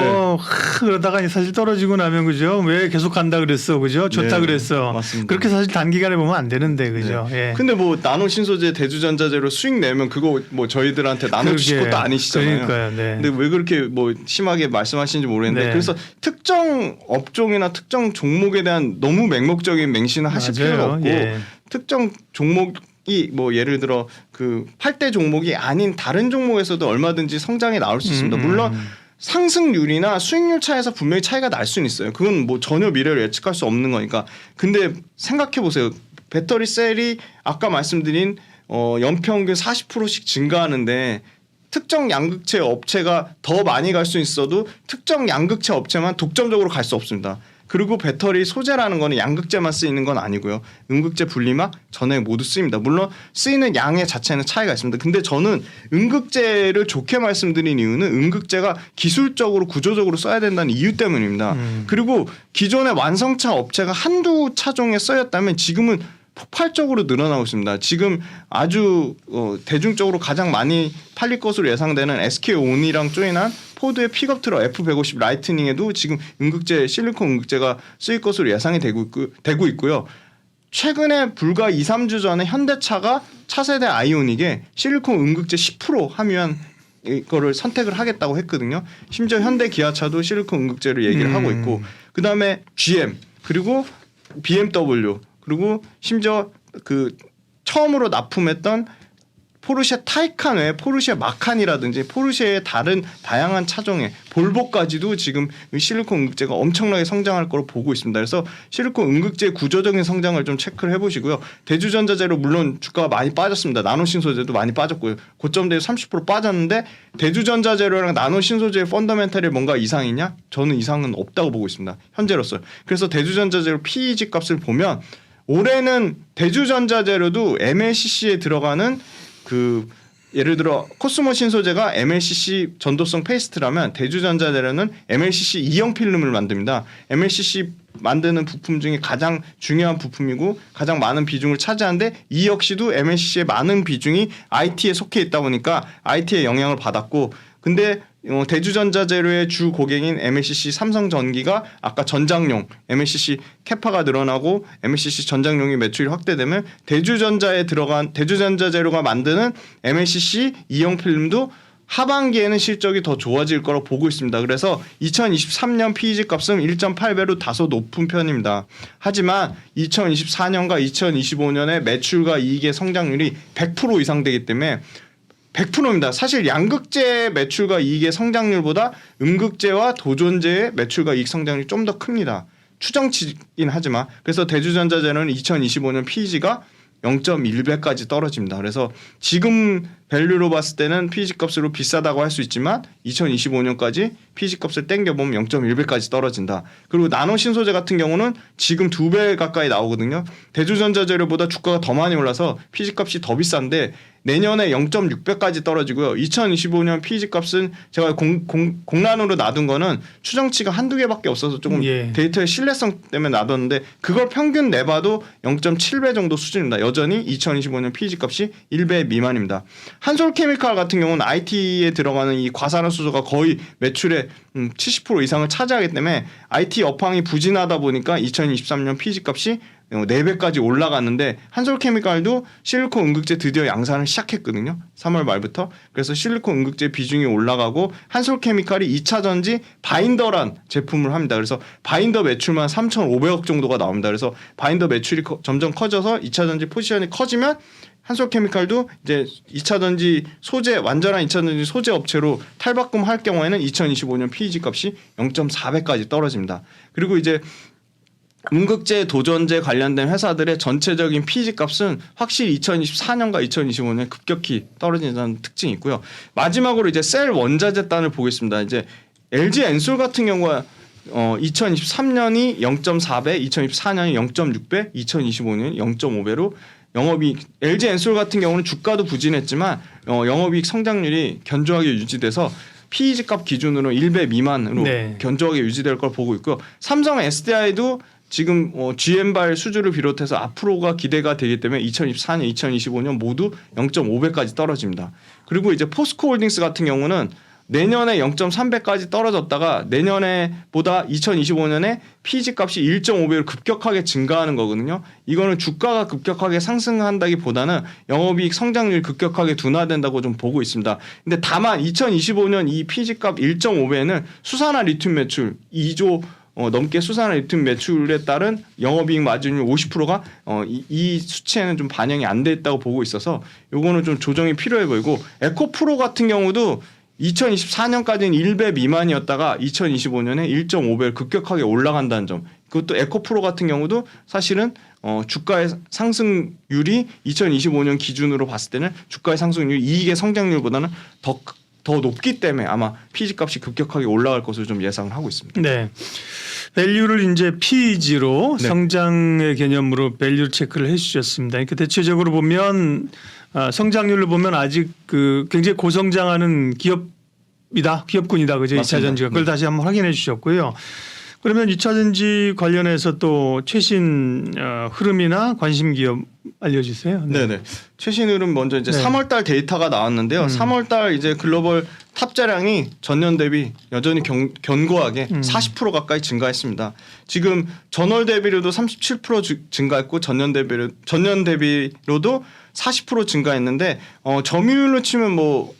그러다가 사실 떨어지고 나면 그죠? 왜 계속 간다 그랬어, 그죠? 좋다 네, 그랬어. 맞습니다. 그렇게 사실 단기간에 보면 안 되는데, 그죠? 네. 예. 근데 나노신소재 대주전자재료 수익 내면 그거 저희들한테 나눠주실 것도 아니시잖아요. 그러니까요. 네. 근데 왜 그렇게 심하게 말씀하시는지 모르겠는데 네. 그래서 특정 업종이나 특정 종목에 대한 너무 맹목적인 맹신을 하실 필요는 없고 예. 특정 종목이 예를 들어 그 8대 종목이 아닌 다른 종목에서도 얼마든지 성장이 나올 수 있습니다. 물론 상승률이나 수익률 차에서 분명히 차이가 날 수는 있어요. 그건 전혀 미래를 예측할 수 없는 거니까. 근데 생각해 보세요. 배터리 셀이 아까 말씀드린 연평균 40%씩 증가하는데 특정 양극재 업체가 더 많이 갈 수 있어도 특정 양극재 업체만 독점적으로 갈 수 없습니다. 그리고 배터리 소재라는 거는 양극재만 쓰이는 건 아니고요. 음극재, 분리막, 전해 모두 쓰입니다. 물론 쓰이는 양의 자체는 차이가 있습니다. 근데 저는 음극재를 좋게 말씀드린 이유는 음극재가 기술적으로 구조적으로 써야 된다는 이유 때문입니다. 그리고 기존의 완성차 업체가 한두 차종에 쓰였다면 지금은 폭발적으로 늘어나고 있습니다. 지금 아주 대중적으로 가장 많이 팔릴 것으로 예상되는 SK 온이랑 조인한 포드의 픽업 트럭 F150 라이트닝에도 지금 실리콘 음극재가 쓰일 것으로 예상이 되고 있고요. 최근에 불과 2, 3주 전에 현대차가 차세대 아이오닉에 실리콘 음극재 10% 함유한 이거를 선택을 하겠다고 했거든요. 심지어 현대 기아차도 실리콘 음극재를 얘기를 하고 있고 그다음에 GM 그리고 BMW 그리고 심지어 처음으로 납품했던 포르쉐 타이칸 외에 포르쉐 마칸이라든지 포르쉐의 다른 다양한 차종에 볼보까지도 지금 실리콘 음극재가 엄청나게 성장할 거로 보고 있습니다. 그래서 실리콘 음극재의 구조적인 성장을 좀 체크를 해보시고요. 대주전자재료 물론 주가가 많이 빠졌습니다. 나노신소재도 많이 빠졌고요. 고점 대비 30% 빠졌는데 대주전자재료랑 나노신소재의 펀더멘탈이 뭔가 이상이냐? 저는 이상은 없다고 보고 있습니다. 현재로서. 그래서 대주전자재료 PEG 값을 보면 올해는 대주전자재료도 MLCC에 들어가는 예를 들어 코스모 신소재가 MLCC 전도성 페이스트라면 대주전자재료는 MLCC 이형 필름을 만듭니다. MLCC 만드는 부품 중에 가장 중요한 부품이고 가장 많은 비중을 차지하는데 이 역시도 MLCC의 많은 비중이 IT에 속해 있다 보니까 IT에 영향을 받았고 근데 대주전자재료의 주 고객인 MLCC 삼성전기가 아까 전장용 MLCC 캐파가 늘어나고 MLCC 전장용의 매출이 확대되면 대주전자재료가 만드는 MLCC 이형 필름도 하반기에는 실적이 더 좋아질 거라고 보고 있습니다. 그래서 2023년 PEG 값은 1.8배로 다소 높은 편입니다. 하지만 2024년과 2025년에 매출과 이익의 성장률이 100% 이상 되기 때문에 100%입니다. 사실 양극재 매출과 이익의 성장률보다 음극재와 도전재의 매출과 이익 성장률이 좀 더 큽니다. 추정치긴 하지만 그래서 대주전자재료는 2025년 PEG가 0.1배까지 떨어집니다. 그래서 지금 밸류로 봤을 때는 PEG 값으로 비싸다고 할 수 있지만 2025년까지 PEG 값을 땡겨보면 0.1배까지 떨어진다. 그리고 나노신소재 같은 경우는 지금 2배 가까이 나오거든요. 대주전자재료보다 주가가 더 많이 올라서 PEG 값이 더 비싼데 내년에 0.6배까지 떨어지고요. 2025년 PEG 값은 제가 공란으로 놔둔 거는 추정치가 한두 개밖에 없어서 조금 데이터의 신뢰성 때문에 놔뒀는데 그걸 평균 내봐도 0.7배 정도 수준입니다. 여전히 2025년 PEG 값이 1배 미만입니다. 한솔케미칼 같은 경우는 IT에 들어가는 이 과산화수소가 거의 매출의 70% 이상을 차지하기 때문에 IT 업황이 부진하다 보니까 2023년 PEG 값이 4배까지 올라갔는데 한솔케미칼도 실리콘 음극재 드디어 양산을 시작했거든요. 3월 말부터. 그래서 실리콘 음극재 비중이 올라가고 한솔케미칼이 2차 전지 바인더란 제품을 합니다. 그래서 바인더 매출만 3,500억 정도가 나옵니다. 그래서 바인더 매출이 점점 커져서 2차 전지 포지션이 커지면 한솔케미칼도 이제 2차 전지 소재 완전한 2차 전지 소재 업체로 탈바꿈할 경우에는 2025년 PEG 값이 0.4배까지 떨어집니다. 그리고 이제 음극재, 도전재 관련된 회사들의 전체적인 PEG 값은 확실히 2024년과 2025년에 급격히 떨어진다는 특징이 있고요. 마지막으로 이제 셀 원자재 단을 보겠습니다. 이제 LG 엔솔 같은 경우가 2023년이 0.4배, 2024년이 0.6배, 2025년이 0.5배로 영업이익 LG 엔솔 같은 경우는 주가도 부진했지만 영업이익 성장률이 견조하게 유지돼서 PEG 값 기준으로 1배 미만으로 네. 견조하게 유지될 걸 보고 있고요. 삼성 SDI도 지금 GM발 수주를 비롯해서 앞으로가 기대가 되기 때문에 2024년, 2025년 모두 0.5배까지 떨어집니다. 그리고 이제 포스코홀딩스 같은 경우는 내년에 0.3배까지 떨어졌다가 내년에보다 2025년에 PEG 값이 1.5배로 급격하게 증가하는 거거든요. 이거는 주가가 급격하게 상승한다기보다는 영업이익 성장률이 급격하게 둔화된다고 좀 보고 있습니다. 근데 다만 2025년 이 PEG 값 1.5배는 수산화 리튬 매출 2조 넘게 수산화 리튬 매출에 따른 영업이익 마진율 50%가 이 수치에는 좀 반영이 안 돼 있다고 보고 있어서 요거는 좀 조정이 필요해 보이고 에코프로 같은 경우도 2024년까지는 1배 미만이었다가 2025년에 1.5배 급격하게 올라간다는 점. 그것도 에코프로 같은 경우도 사실은 주가의 상승률이 2025년 기준으로 봤을 때는 주가의 상승률 이익의 성장률보다는 더 높기 때문에 아마 PEG 값이 급격하게 올라갈 것으로 좀 예상을 하고 있습니다. 네. 밸류를 이제 PEG로 네. 성장의 개념으로 밸류 체크를 해주셨습니다. 그러니까 대체적으로 보면 성장률로 보면 아직 그 굉장히 고성장하는 기업군이다. 그죠? 2차 전지가 그걸 다시 한번 확인해 주셨고요. 그러면 2차 전지 관련해서 또 최신 흐름이나 관심 기업 알려주세요. 네, 네. 최신 흐름 먼저 이제 네. 3월달 데이터가 나왔는데요. 3월달 이제 글로벌 탑재량이 전년 대비 여전히 견고하게 40% 가까이 증가했습니다. 지금 전월 대비로도 37% 증가했고 전년 대비로도 40% 증가했는데 점유율로 치면 뭐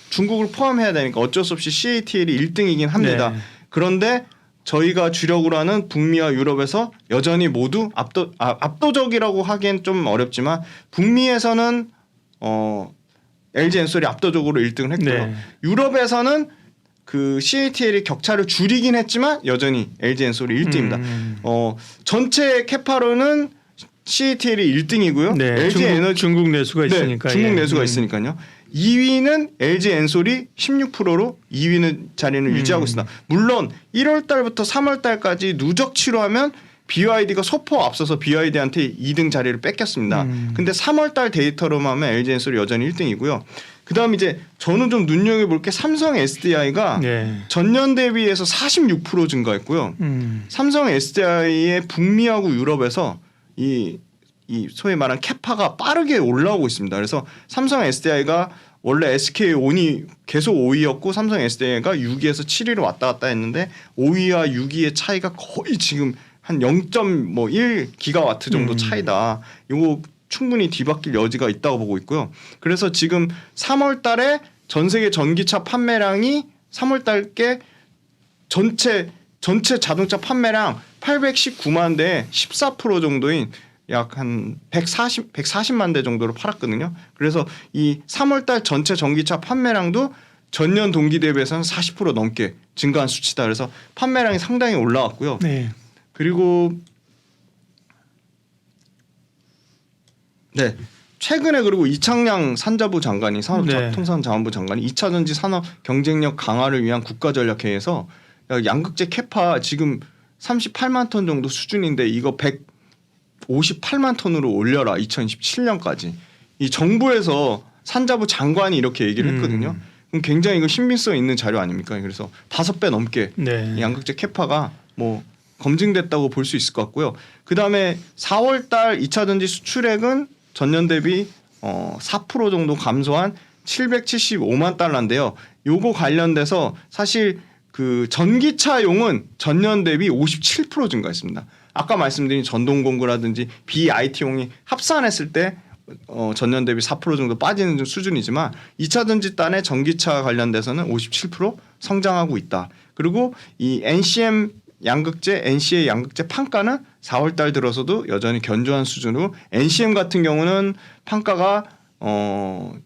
중국을 포함해야 되니까 어쩔 수 없이 CATL이 1등이긴 합니다. 네. 그런데 저희가 주력으로 하는 북미와 유럽에서 여전히 모두 압도적이라고 하기엔 좀 어렵지만 북미에서는 LG 엔솔이 압도적으로 1등을 했고요. 네. 유럽에서는 그 CATL이 격차를 줄이긴 했지만 여전히 LG 엔솔이 1등입니다. 전체 캐파로는 CATL이 1등이고요. 네. LG 에너지 중국 내수가 있으니까. 네, 중국 내수가 있으니까요. 2위는 LG 엔솔이 16%로 2위는 자리를 유지하고 있습니다. 물론 1월 달부터 3월 달까지 누적 치료하면 BYD가 소폭 앞서서 BYD한테 2등 자리를 뺏겼습니다. 근데 3월 달 데이터로만 하면 LG 엔솔이 여전히 1등이고요. 그다음 이제 저는 좀 눈여겨볼 게 삼성 SDI가 네. 전년 대비해서 46% 증가했고요. 삼성 SDI의 북미하고 유럽에서 이 소위 말한 캐파가 빠르게 올라오고 있습니다. 그래서 삼성 SDI가 원래 SK 온이 계속 5위였고 삼성 SDI가 6위에서 7위로 왔다 갔다 했는데 5위와 6위의 차이가 거의 지금 한 0.1 기가와트 정도 차이다. 이거 충분히 뒤바뀔 여지가 있다고 보고 있고요. 그래서 지금 3월 달에 전 세계 전기차 판매량이 3월 달께 전체 자동차 판매량 819만 대에 14% 정도인 약 한 140만 대 정도로 팔았거든요. 그래서 이 3월 달 전체 전기차 판매량도 전년 동기 대비해서는 40% 넘게 증가한 수치다. 그래서 판매량이 상당히 올라왔고요. 네. 그리고 네. 최근에 그리고 이창양 산자부 장관이 산업통상자원부 장관이 2차 전지 산업 경쟁력 강화를 위한 국가전략회의에서 양극재 캐파 지금 38만 톤 정도 수준인데 이거 158만 톤으로 올려라 2027년까지. 이 정부에서 산자부 장관이 이렇게 얘기를 했거든요. 그럼 굉장히 이거 신빙성 있는 자료 아닙니까? 그래서 5배 넘게 네. 양극재 캐파가 뭐 검증됐다고 볼 수 있을 것 같고요. 그다음에 4월 달 2차 전지 수출액은 전년 대비 4% 정도 감소한 775만 달러인데요. 요거 관련돼서 사실 그 전기차용은 전년 대비 57% 증가했습니다. 아까 말씀드린 전동공구라든지 BIT용이 합산했을 때 전년 대비 4% 정도 빠지는 수준이지만 2차 전지단의 전기차 관련돼서는 57% 성장하고 있다. 그리고 이 NCM 양극재, NC의 양극재 판가는 4월 달 들어서도 여전히 견조한 수준으로 NCM 같은 경우는 판가가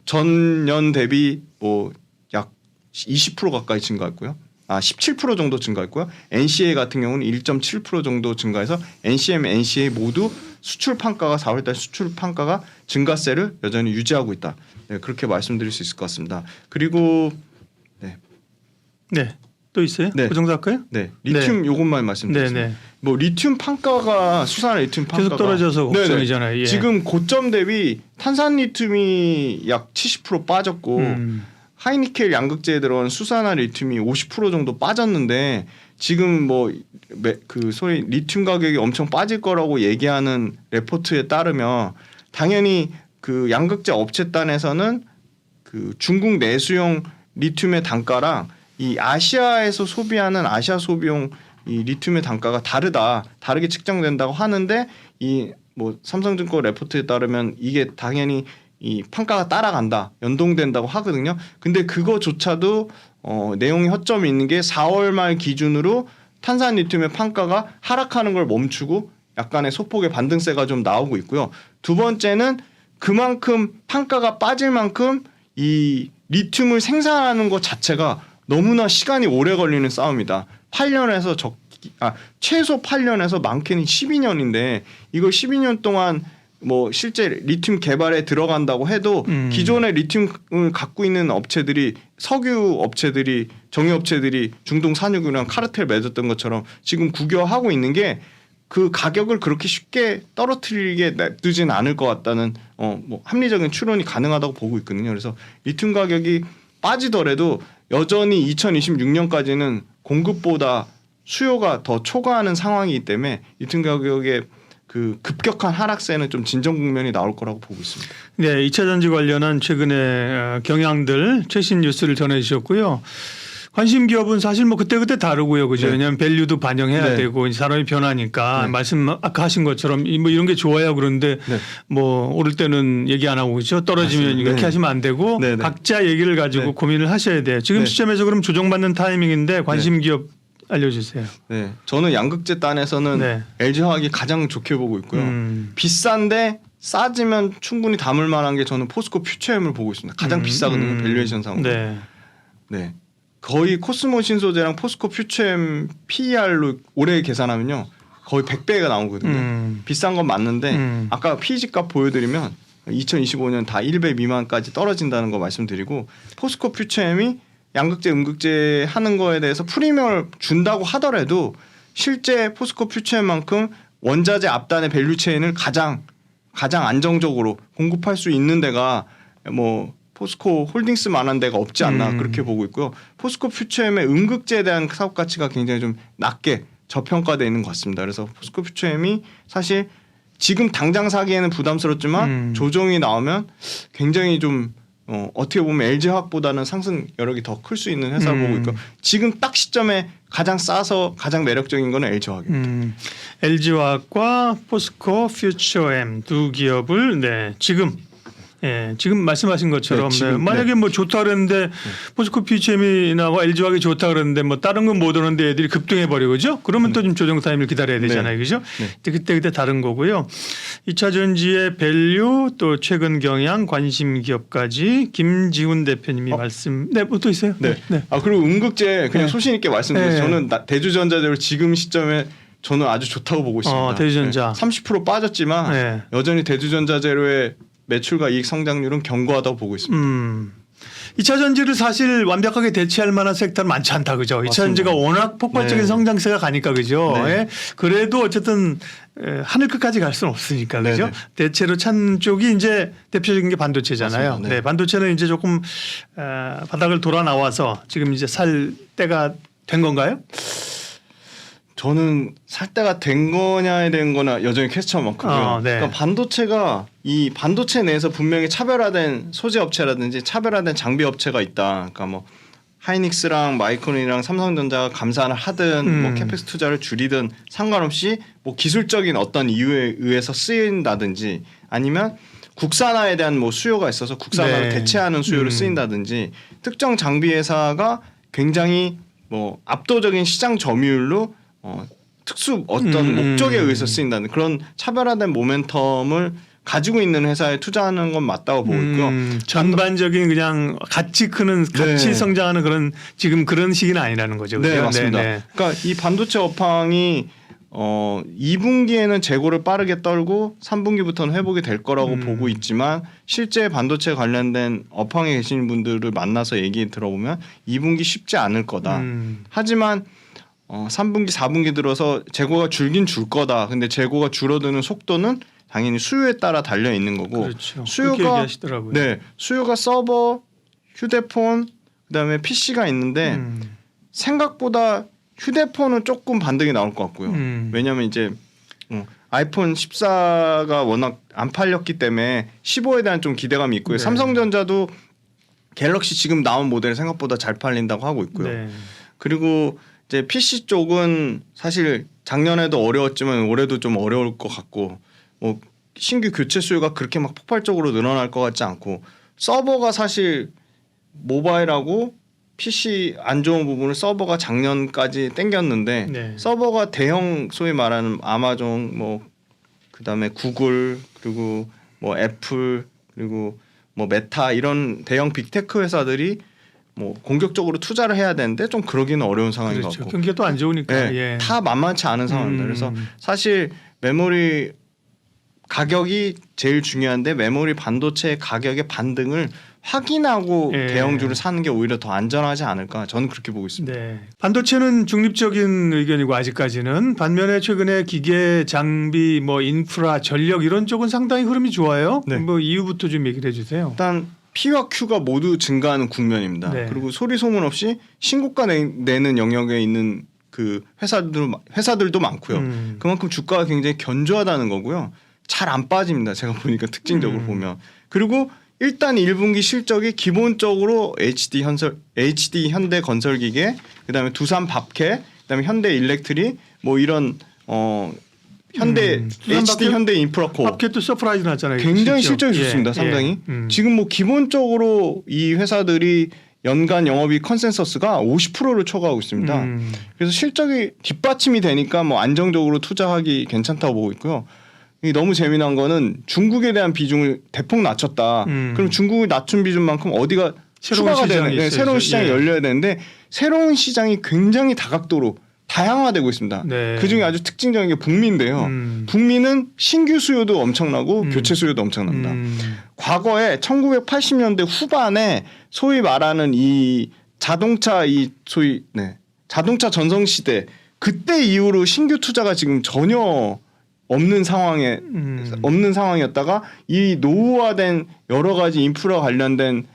전년 대비 뭐 약 20% 가까이 증가했고요. 17% 정도 증가했고요. NCA 같은 경우는 1.7% 정도 증가해서 NCM, NCA 모두 수출 판가가 4월달 수출 판가가 증가세를 여전히 유지하고 있다. 네, 그렇게 말씀드릴 수 있을 것 같습니다. 그리고 네. 또 있어요? 네. 그 정도 할까요? 네, 리튬 요것만 말씀드리겠습니다. 네. 뭐 리튬 판가가 수산화 리튬 판가가 계속 떨어져서 걱정이잖아요. 예. 지금 고점 대비 탄산 리튬이 약 70% 빠졌고 하이니켈 양극재에 들어간 수산화 리튬이 50% 정도 빠졌는데 지금 뭐 그 소위 리튬 가격이 엄청 빠질 거라고 얘기하는 레포트에 따르면 당연히 그 양극재 업체단에서는 그 중국 내수용 리튬의 단가랑 이 아시아에서 소비하는 아시아 소비용 이 리튬의 단가가 다르게 측정된다고 하는데 이 뭐 삼성증권 레포트에 따르면 이게 당연히 이 판가가 따라간다, 연동된다고 하거든요. 근데 그거조차도 내용이 허점이 있는 게 4월 말 기준으로 탄산 리튬의 판가가 하락하는 걸 멈추고 약간의 소폭의 반등세가 좀 나오고 있고요. 두 번째는 그만큼 판가가 빠질 만큼 이 리튬을 생산하는 것 자체가 너무나 시간이 오래 걸리는 싸움이다. 8년에서 최소 8년에서 많게는 12년인데 이걸 12년 동안 뭐 실제 리튬 개발에 들어간다고 해도 기존의 리튬을 갖고 있는 업체들이 석유 업체들이 정유업체들이 중동 산유국이랑 카르텔 맺었던 것처럼 지금 국유화하고 있는 게 그 가격을 그렇게 쉽게 떨어뜨리게 냅두진 않을 것 같다는 뭐 합리적인 추론이 가능하다고 보고 있거든요. 그래서 리튬 가격이 빠지더라도 여전히 2026년까지는 공급보다 수요가 더 초과하는 상황이기 때문에 리튬 가격의 그 급격한 하락세는 좀 진정 국면이 나올 거라고 보고 있습니다. 네, 2차 전지 관련한 최근의 경향들 최신 뉴스를 전해 주셨고요. 관심 기업은 사실 뭐 그때그때 다르고요. 그죠? 네. 왜냐하면 밸류도 반영해야 네. 되고 산업이 변하니까 네. 말씀 아까 하신 것처럼 뭐 이런 게 좋아요. 그런데 네. 뭐 오를 때는 얘기 안 하고 그죠? 떨어지면 맞습니다. 이렇게 네. 하시면 안 되고 네. 각자 얘기를 가지고 네. 고민을 하셔야 돼요. 지금 네. 시점에서 그럼 조정받는 타이밍인데 관심 기업 알려주세요. 네, 저는 양극재 단에서는 네. LG화학이 가장 좋게 보고 있고요. 비싼데 싸지면 충분히 담을 만한 게 저는 포스코 퓨처엠을 보고 있습니다. 가장 비싸거든요. 밸류에이션상으로. 네. 네, 거의 코스모 신소재랑 포스코 퓨처엠 PER로 올해 계산하면요 거의 100배가 나오거든요. 비싼 건 맞는데 아까 PEG 값 보여드리면 2025년 다 1배 미만까지 떨어진다는 거 말씀드리고 포스코 퓨처엠이 양극재, 음극재 하는 거에 대해서 프리미엄을 준다고 하더라도 실제 포스코 퓨처엠만큼 원자재 앞단의 밸류체인을 가장 안정적으로 공급할 수 있는 데가 뭐 포스코 홀딩스만한 데가 없지 않나 그렇게 보고 있고요. 포스코 퓨처엠의 음극재에 대한 사업 가치가 굉장히 좀 낮게 저평가되어 있는 것 같습니다. 그래서 포스코 퓨처엠이 사실 지금 당장 사기에는 부담스럽지만 조정이 나오면 굉장히 좀 어떻게 보면 LG화학보다는 상승 여력이 더 클 수 있는 회사를 보고 있고 지금 딱 시점에 가장 싸서 가장 매력적인 거는 LG화학입니다. LG화학과 포스코 퓨처엠 두 기업을 지금 말씀하신 것처럼 네, 지금, 만약에 뭐 좋다 그랬는데 포스코 퓨처엠이나 LG화학이 좋다 그랬는데 뭐 다른 건 못 오는데 애들이 급등해 버리고죠. 그러면 또 좀 조정 타임을 기다려야 되잖아요, 그죠? 그때 다른 거고요. 2차 전지의 밸류 또 최근 경향 관심 기업까지 김지훈 대표님이 말씀. 네, 뭐 또 있어요? 네. 그리고 음극재 그냥 네. 소신 있게 말씀드려요. 네. 저는 대주전자재를 지금 시점에 저는 아주 좋다고 보고 있습니다. 대주전자. 30% 빠졌지만 네. 여전히 대주전자재료의 매출과 이익 성장률은 견고하다고 보고 있습니다. 2차 전지를 사실 완벽하게 대체할 만한 섹터는 많지 않다, 그죠? 2차 전지가 워낙 폭발적인 네. 성장세가 가니까, 그죠? 네. 예? 그래도 어쨌든 하늘 끝까지 갈 수는 없으니까, 그죠? 네네. 대체로 찾는 쪽이 이제 대표적인 게 반도체잖아요. 맞습니다. 네. 네, 반도체는 이제 조금 바닥을 돌아 나와서 지금 이제 살 때가 된 건가요? 저는 살 때가 된 거냐에 대한 거나 여전히 퀘스천 마크고요. 네. 그러니까 반도체가 이 반도체 내에서 분명히 차별화된 소재 업체라든지 차별화된 장비 업체가 있다. 그러니까 뭐 하이닉스랑 마이크론이랑 삼성전자가 감산을 하든 뭐 캐펙스 투자를 줄이든 상관없이 뭐 기술적인 어떤 이유에 의해서 쓰인다든지 아니면 국산화에 대한 뭐 수요가 있어서 국산화를 네. 대체하는 수요를 쓰인다든지 특정 장비 회사가 굉장히 뭐 압도적인 시장 점유율로 특수 어떤 목적에 의해서 쓰인다는 그런 차별화된 모멘텀을 가지고 있는 회사에 투자하는 건 맞다고 보고 있고요. 전반적인 그냥 같이 크는 같이 네. 성장하는 그런 지금 그런 시기는 아니라는 거죠. 네, 그죠? 맞습니다. 네, 네. 그러니까 이 반도체 업황이 2분기에는 재고를 빠르게 떨고 3분기부터는 회복이 될 거라고 보고 있지만 실제 반도체 관련된 업황에 계신 분들을 만나서 얘기 들어보면 2분기 쉽지 않을 거다. 하지만 3분기, 4분기 들어서 재고가 줄긴 줄 거다. 근데 재고가 줄어드는 속도는 당연히 수요에 따라 달려 있는 거고 그렇죠. 그렇게 수요가 얘기하시더라고요. 네, 수요가 서버, 휴대폰, 그다음에 PC가 있는데 생각보다 휴대폰은 조금 반등이 나올 것 같고요. 왜냐하면 이제 아이폰 14가 워낙 안 팔렸기 때문에 15에 대한 좀 기대감이 있고요. 네. 삼성전자도 갤럭시 지금 나온 모델이 생각보다 잘 팔린다고 하고 있고요. 네. 그리고 이제 PC 쪽은 사실 작년에도 어려웠지만 올해도 좀 어려울 것 같고 뭐 신규 교체 수요가 그렇게 막 폭발적으로 늘어날 것 같지 않고 서버가 사실 모바일하고 PC 안 좋은 부분을 서버가 작년까지 땡겼는데 네. 서버가 대형 소위 말하는 아마존 뭐 그다음에 구글 그리고 뭐 애플 그리고 뭐 메타 이런 대형 빅테크 회사들이 뭐 공격적으로 투자를 해야 되는데 좀 그러기는 어려운 상황인 것 그렇죠. 같고 경기가 또 안 좋으니까. 네, 예. 다 만만치 않은 상황입니다. 그래서 사실 메모리 가격이 제일 중요한데 메모리 반도체 가격의 반등을 확인하고 예. 대형주를 사는 게 오히려 더 안전하지 않을까 저는 그렇게 보고 있습니다. 네. 반도체는 중립적인 의견이고 아직까지는 반면에 최근에 기계 장비 뭐 인프라 전력 이런 쪽은 상당히 흐름이 좋아요. 네. 뭐 이유부터 좀 얘기를 해주세요. 일단 P와 Q가 모두 증가하는 국면입니다. 네. 그리고 소리 소문 없이 신고가 내는 영역에 있는 그 회사들도 많고요. 그만큼 주가가 굉장히 견조하다는 거고요. 잘 안 빠집니다. 제가 보니까 특징적으로 보면. 그리고 일단 1분기 실적이 기본적으로 HD 현대건설기계, 그다음에 두산 밥캐, 그다음에 현대일렉트릭 뭐 이런 현대 HD 현대인프라코 밥켓도 서프라이즈 났잖아요. 굉장히 실적. 실적이 좋습니다. 예. 상당히 예. 지금 뭐 기본적으로 이 회사들이 연간 영업이익 컨센서스가 50%를 초과하고 있습니다. 그래서 실적이 뒷받침이 되니까 뭐 안정적으로 투자하기 괜찮다고 보고 있고요. 이 너무 재미난 거는 중국에 대한 비중을 대폭 낮췄다. 그럼 중국이 낮춘 비중만큼 어디가 추가가 되는 새로운 시장이 열려야 되는데 새로운 시장이 굉장히 다각도로 다양화되고 있습니다. 네. 그중에 아주 특징적인 게 북미인데요. 북미는 신규 수요도 엄청나고 교체 수요도 엄청납니다. 과거에 1980년대 후반에 소위 말하는 이 자동차 자동차 전성 시대 그때 이후로 신규 투자가 지금 전혀 없는 상황이었다가 이 노후화된 여러 가지 인프라 관련된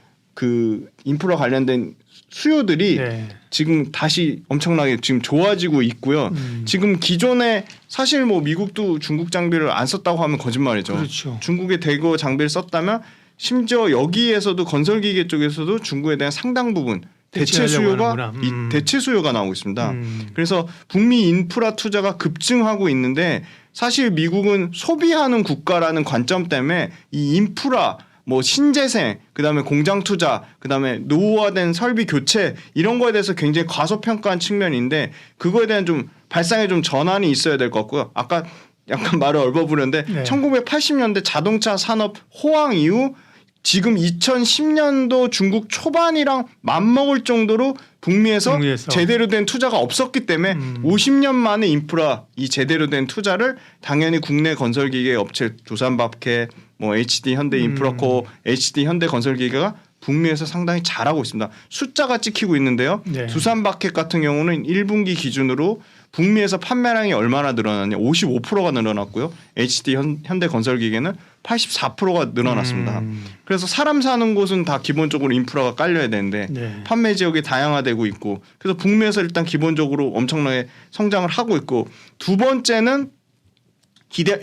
수요들이 네. 지금 다시 엄청나게 지금 좋아지고 있고요. 지금 기존에 사실 뭐 미국도 중국 장비를 안 썼다고 하면 거짓말이죠. 그렇죠. 중국의 대거 장비를 썼다면 심지어 여기에서도 건설기계 쪽에서도 중국에 대한 상당 부분 대체 수요가 나오고 있습니다. 그래서 북미 인프라 투자가 급증하고 있는데 사실 미국은 소비하는 국가라는 관점 때문에 이 인프라 뭐 신재생, 그다음에 공장 투자, 그다음에 노후화된 설비 교체 이런 거에 대해서 굉장히 과소평가한 측면인데 그거에 대한 좀 발상에 좀 전환이 있어야 될 것 같고요. 아까 약간 말을 얼버무렸는데 네. 1980년대 자동차 산업 호황 이후 지금 2010년도 중국 초반이랑 맞먹을 정도로 북미에서 제대로 된 투자가 없었기 때문에 50년 만에 인프라 이 제대로 된 투자를 당연히 국내 건설기계 업체 두산밥캐 뭐 HD 현대인프라코 HD 현대건설기계가 북미에서 상당히 잘하고 있습니다. 숫자가 찍히고 있는데요. 네. 두산밥켓 같은 경우는 1분기 기준으로 북미에서 판매량이 얼마나 늘어났냐 55%가 늘어났고요. HD 현대건설기계는 84%가 늘어났습니다. 그래서 사람 사는 곳은 다 기본적으로 인프라가 깔려야 되는데 네. 판매 지역이 다양화되고 있고 그래서 북미에서 일단 기본적으로 엄청나게 성장을 하고 있고 두 번째는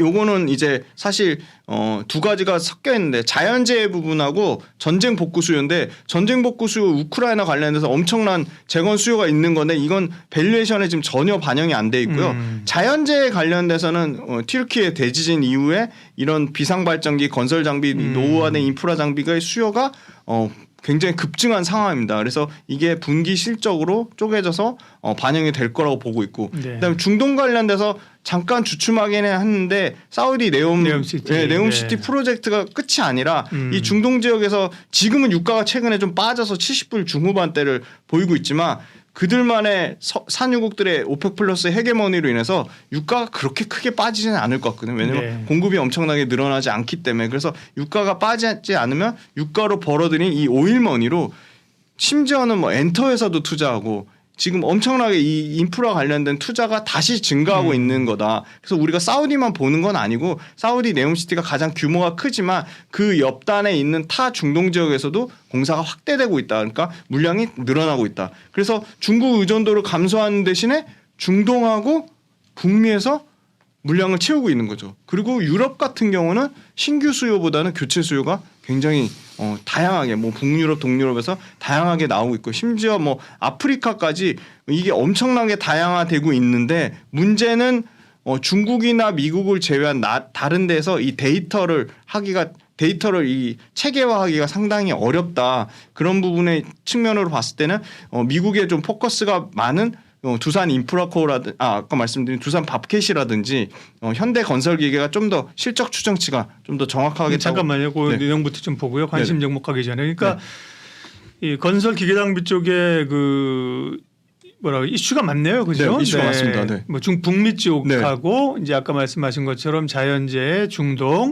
요거는 이제 사실 두 가지가 섞여 있는데 자연재해 부분하고 전쟁 복구 수요인데 전쟁 복구 수요 우크라이나 관련해서 엄청난 재건 수요가 있는 건데 이건 밸류에이션에 지금 전혀 반영이 안 돼 있고요. 자연재해 관련돼서는 튀르키예 대지진 이후에 이런 비상발전기 건설 장비 노후화된 인프라 장비의 수요가 굉장히 급증한 상황입니다. 그래서 이게 분기 실적으로 쪼개져서 반영이 될 거라고 보고 있고, 네. 그다음에 중동 관련돼서 잠깐 주춤하기는 했는데 사우디 네옴시티 프로젝트가 끝이 아니라 이 중동 지역에서 지금은 유가가 최근에 좀 빠져서 70불 중후반대를 보이고 있지만 그들만의 산유국들의 오펙 플러스 헤게모니로 인해서 유가가 그렇게 크게 빠지지는 않을 것 같거든요. 왜냐하면 공급이 엄청나게 늘어나지 않기 때문에. 그래서 유가가 빠지지 않으면 유가로 벌어들인 이 오일머니로 심지어는 뭐 엔터 회사도 투자하고 지금 엄청나게 이 인프라 관련된 투자가 다시 증가하고 있는 거다. 그래서 우리가 사우디만 보는 건 아니고 사우디 네옴시티가 가장 규모가 크지만 그 옆단에 있는 타 중동 지역에서도 공사가 확대되고 있다. 그러니까 물량이 늘어나고 있다. 그래서 중국 의존도를 감소하는 대신에 중동하고 북미에서 물량을 채우고 있는 거죠. 그리고 유럽 같은 경우는 신규 수요보다는 교체 수요가 굉장히 다양하게 뭐 북유럽, 동유럽에서 다양하게 나오고 있고 심지어 뭐 아프리카까지 이게 엄청나게 다양화되고 있는데 문제는 중국이나 미국을 제외한 다른 데서 이 데이터를 이 체계화하기가 상당히 어렵다. 그런 부분의 측면으로 봤을 때는 미국에 좀 포커스가 많은 두산 인프라코라든지 아까 말씀드린 두산 밥캣이라든지 현대건설기계가 좀 더 실적 추정치가 좀 더 정확하게 잠깐만요. 그 내용부터 좀 보고요. 관심 종목하기 전에. 그러니까 이 건설 기계 장비 쪽에 그 이슈가 많네요, 그죠? 네, 이슈가 많습니다. 네. 뭐 북미 쪽하고 이제 아까 말씀하신 것처럼 자연재해, 중동,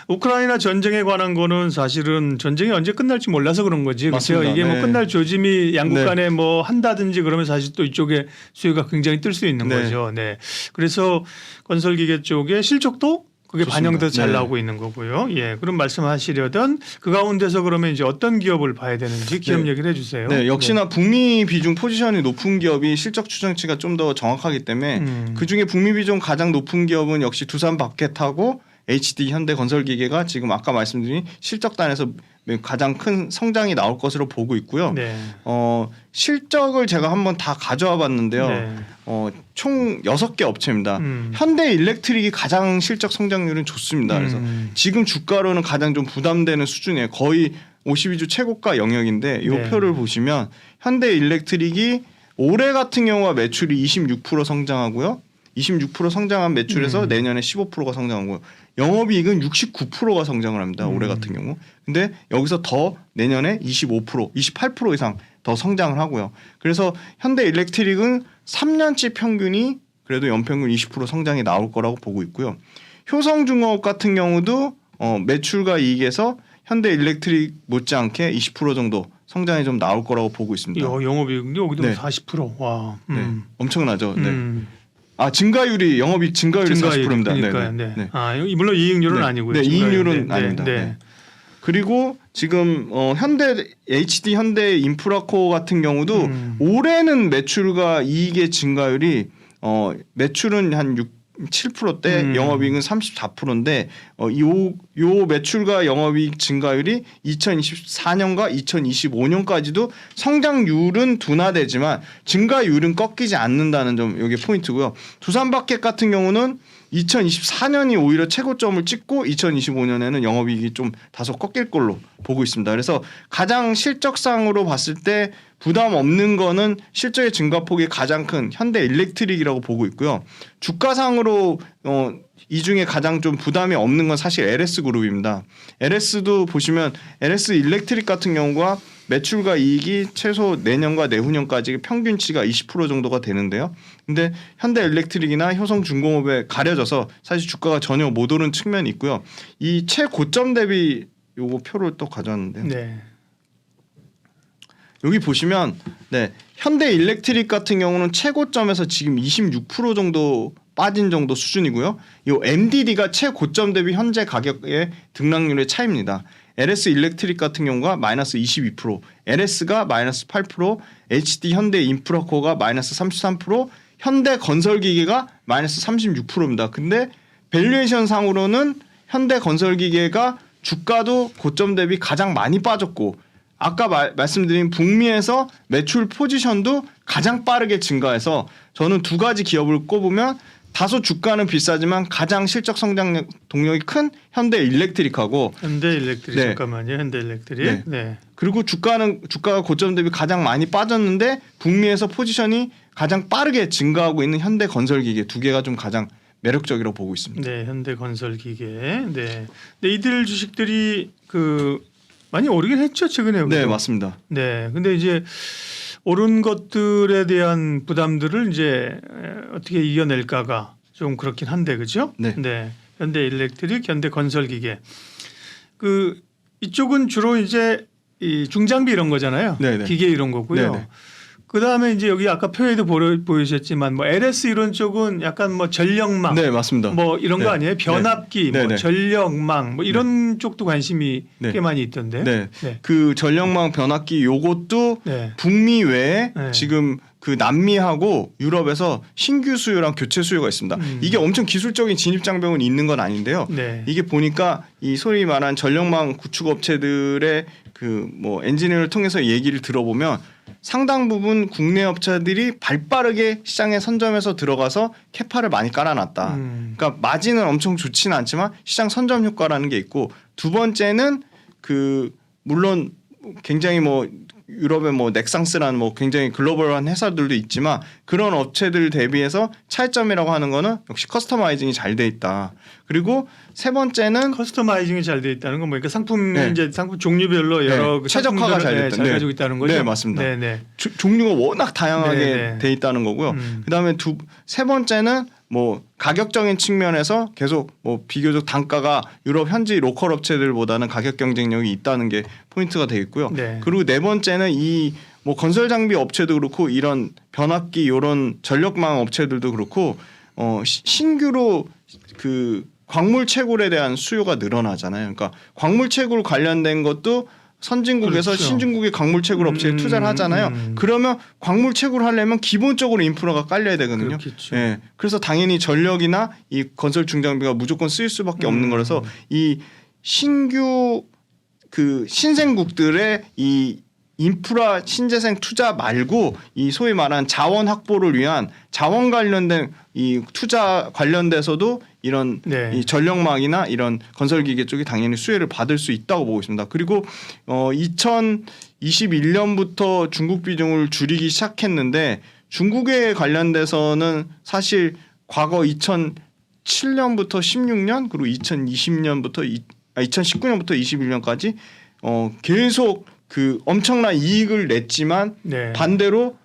우크라이나 전쟁에 관한 거는 사실은 전쟁이 언제 끝날지 몰라서 그런 거지, 그렇죠? 이게 뭐 끝날 조짐이 양국 간에 뭐 한다든지 그러면 사실 또 이쪽에 수요가 굉장히 뜰 수 있는 거죠. 네. 그래서 건설 기계 쪽에 실적도 그게 반영돼서 잘 나오고 있는 거고요. 예, 그럼 말씀하시려던 그 가운데서 그러면 이제 어떤 기업을 봐야 되는지 기업 얘기를 해주세요. 네, 역시나 북미 비중 포지션이 높은 기업이 실적 추정치가 좀 더 정확하기 때문에 그 중에 북미 비중 가장 높은 기업은 역시 두산 밥캣하고 HD 현대건설기계가 지금 아까 말씀드린 실적단에서 가장 큰 성장이 나올 것으로 보고 있고요. 실적을 제가 한번 다 가져와 봤는데요. 총 6개 업체입니다. 현대일렉트릭이 가장 실적 성장률은 좋습니다. 그래서 지금 주가로는 가장 좀 부담되는 수준이에요. 거의 52주 최고가 영역인데 이 표를 보시면 현대일렉트릭이 올해 같은 경우가 매출이 26% 성장하고요. 26% 성장한 매출에서 내년에 15%가 성장하고요. 영업이익은 69%가 성장을 합니다. 올해 같은 경우. 근데 여기서 더 내년에 25%, 28% 이상 더 성장을 하고요. 그래서 현대일렉트릭은 3년치 평균이 그래도 연평균 20% 성장이 나올 거라고 보고 있고요. 효성중공업 같은 경우도 매출과 이익에서 현대일렉트릭 못지않게 20% 정도 성장이 좀 나올 거라고 보고 있습니다. 영업이익 여기도 40%. 와. 엄청나죠. 증가율이 영업이익 증가율이 40%입니다. 물론 이익률은 아니고요. 이익률은 아닙니다. 그리고 지금 HD 현대 인프라코어 같은 경우도 올해는 매출과 이익의 증가율이 매출은 한 7%대 영업이익은 34%인데 요 매출과 영업이익 증가율이 2024년과 2025년까지도 성장률은 둔화되지만 증가율은 꺾이지 않는다는 점 이게 포인트고요. 두산밥켓 같은 경우는 2024년이 오히려 최고점을 찍고 2025년에는 영업이익이 좀 다소 꺾일 걸로 보고 있습니다. 그래서 가장 실적상으로 봤을 때 부담 없는 거는 실적의 증가폭이 가장 큰 현대일렉트릭이라고 보고 있고요. 주가상으로 이 중에 가장 좀 부담이 없는 건 사실 LS그룹입니다. LS도 보시면 LS 일렉트릭 같은 경우가 매출과 이익이 최소 내년과 내후년까지 평균치가 20% 정도가 되는데요. 근데 현대일렉트릭이나 효성중공업에 가려져서 사실 주가가 전혀 못 오른 측면이 있고요. 이 최고점 대비 요거 표를 또 가져왔는데요. 여기 보시면 현대일렉트릭 같은 경우는 최고점에서 지금 26% 정도 빠진 정도 수준이고요. 이 MDD가 최고점 대비 현재 가격의 등락률의 차이입니다. LS 일렉트릭 같은 경우가 마이너스 22%, LS가 마이너스 8%, HD 현대 인프라코어가 마이너스 33%, 현대 건설기계가 마이너스 36%입니다. 근데 밸류에이션 상으로는 현대건설기계가 주가도 고점 대비 가장 많이 빠졌고 아까 말씀드린 북미에서 매출 포지션도 가장 빠르게 증가해서 저는 두 가지 기업을 꼽으면 다소 주가는 비싸지만 가장 실적 성장 동력이 큰 현대일렉트릭하고 현대일렉트릭 네. 잠깐만요. 현대일렉트릭. 네. 네. 그리고 주가가 고점 대비 가장 많이 빠졌는데 북미에서 포지션이 가장 빠르게 증가하고 있는 현대건설기계 두 개가 좀 가장 매력적이라고 보고 있습니다. 네, 현대건설기계. 네. 네, 이들 주식들이 많이 오르긴 했죠 최근에. 네, 그죠? 맞습니다. 네, 근데 이제 오른 것들에 대한 부담들을 이제 어떻게 이겨낼까가 좀 그렇긴 한데 그죠? 네. 현대일렉트릭, 현대건설기계. 이쪽은 주로 이제 이 중장비 이런 거잖아요. 네네. 기계 이런 거고요. 네네. 그 다음에 이제 여기 아까 표에도 보이셨지만 뭐 LS 이런 쪽은 약간 뭐 전력망, 네, 맞습니다. 뭐 이런 거 네. 아니에요? 변압기, 네. 뭐 네. 전력망, 뭐 이런 쪽도 관심이 네. 꽤 많이 있던데. 네. 네. 그 전력망 변압기 요것도 네. 북미 외에 네. 지금 그 남미하고 유럽에서 신규 수요랑 교체 수요가 있습니다. 이게 엄청 기술적인 진입 장벽은 있는 건 아닌데요. 네. 이게 보니까 이 소위 말한 전력망 구축 업체들의 그 뭐 엔지니어를 통해서 얘기를 들어보면 상당 부분 국내 업체들이 발빠르게 시장에 선점해서 들어가서 캐파를 많이 깔아놨다. 그러니까 마진은 엄청 좋지는 않지만 시장 선점 효과라는 게 있고 두 번째는 물론 굉장히 뭐 유럽의 뭐 넥상스라는 뭐 굉장히 글로벌한 회사들도 있지만 그런 업체들 대비해서 차이점이라고 하는 거는 역시 커스터마이징이 잘 돼 있다. 그리고 세 번째는 커스터마이징이 잘 돼 있다는 건 뭐니까 상품 네. 이제 상품 종류별로 여러 그 최적화가 잘 상품들을, 됐다. 잘 네. 가지고 있다는 거죠. 네, 맞습니다. 네, 네. 종류가 워낙 다양하게 네. 돼 있다는 거고요. 그다음에 세 번째는 뭐 가격적인 측면에서 계속 뭐 비교적 단가가 유럽 현지 로컬 업체들보다는 가격 경쟁력이 있다는 게 포인트가 되어 있고요. 네. 그리고 네 번째는 이 뭐 건설 장비 업체도 그렇고 이런 변압기 이런 전력망 업체들도 그렇고 신규로 그 광물 채굴에 대한 수요가 늘어나잖아요. 그러니까 광물 채굴 관련된 것도 선진국에서 그렇죠. 신진국의 광물 채굴 업체에 투자를 하잖아요. 그러면 광물 채굴 하려면 기본적으로 인프라가 깔려야 되거든요. 그렇겠죠. 예. 그래서 당연히 전력이나 이 건설 중장비가 무조건 쓰일 수밖에 없는 거라서 이 신규 그 신생국들의 이 인프라 신재생 투자 말고 이 소위 말한 자원 확보를 위한 자원 관련된 이 투자 관련돼서도 이런 네. 이 전력망이나 이런 건설기계 쪽이 당연히 수혜를 받을 수 있다고 보고 있습니다. 그리고 2021년부터 중국 비중을 줄이기 시작했는데 중국에 관련돼서는 사실 과거 2007년부터 16년 그리고 2019년부터 21년까지 계속 그 엄청난 이익을 냈지만 네. 반대로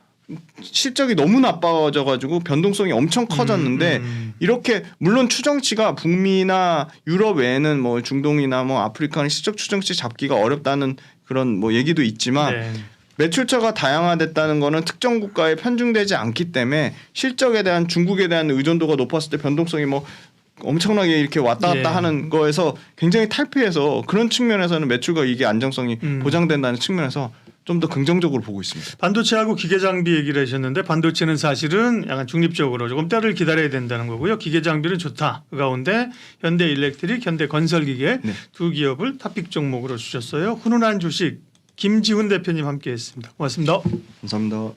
실적이 너무 나빠져 가지고 변동성이 엄청 커졌는데 이렇게 물론 추정치가 북미나 유럽 외에는 뭐 중동이나 뭐 아프리카는 실적 추정치 잡기가 어렵다는 그런 뭐 얘기도 있지만 네. 매출처가 다양화됐다는 거는 특정 국가에 편중되지 않기 때문에 실적에 대한 중국에 대한 의존도가 높았을 때 변동성이 뭐 엄청나게 이렇게 왔다 갔다 예. 하는 거에서 굉장히 탈피해서 그런 측면에서는 매출과 이게 안정성이 보장된다는 측면에서 좀 더 긍정적으로 보고 있습니다. 반도체하고 기계 장비 얘기를 하셨는데 반도체는 사실은 약간 중립적으로 조금 때를 기다려야 된다는 거고요. 기계 장비는 좋다. 그 가운데 현대일렉트릭, 현대건설기계 네. 두 기업을 탑픽 종목으로 주셨어요. 훈훈한 주식 김지훈 대표님 함께했습니다. 고맙습니다. 감사합니다.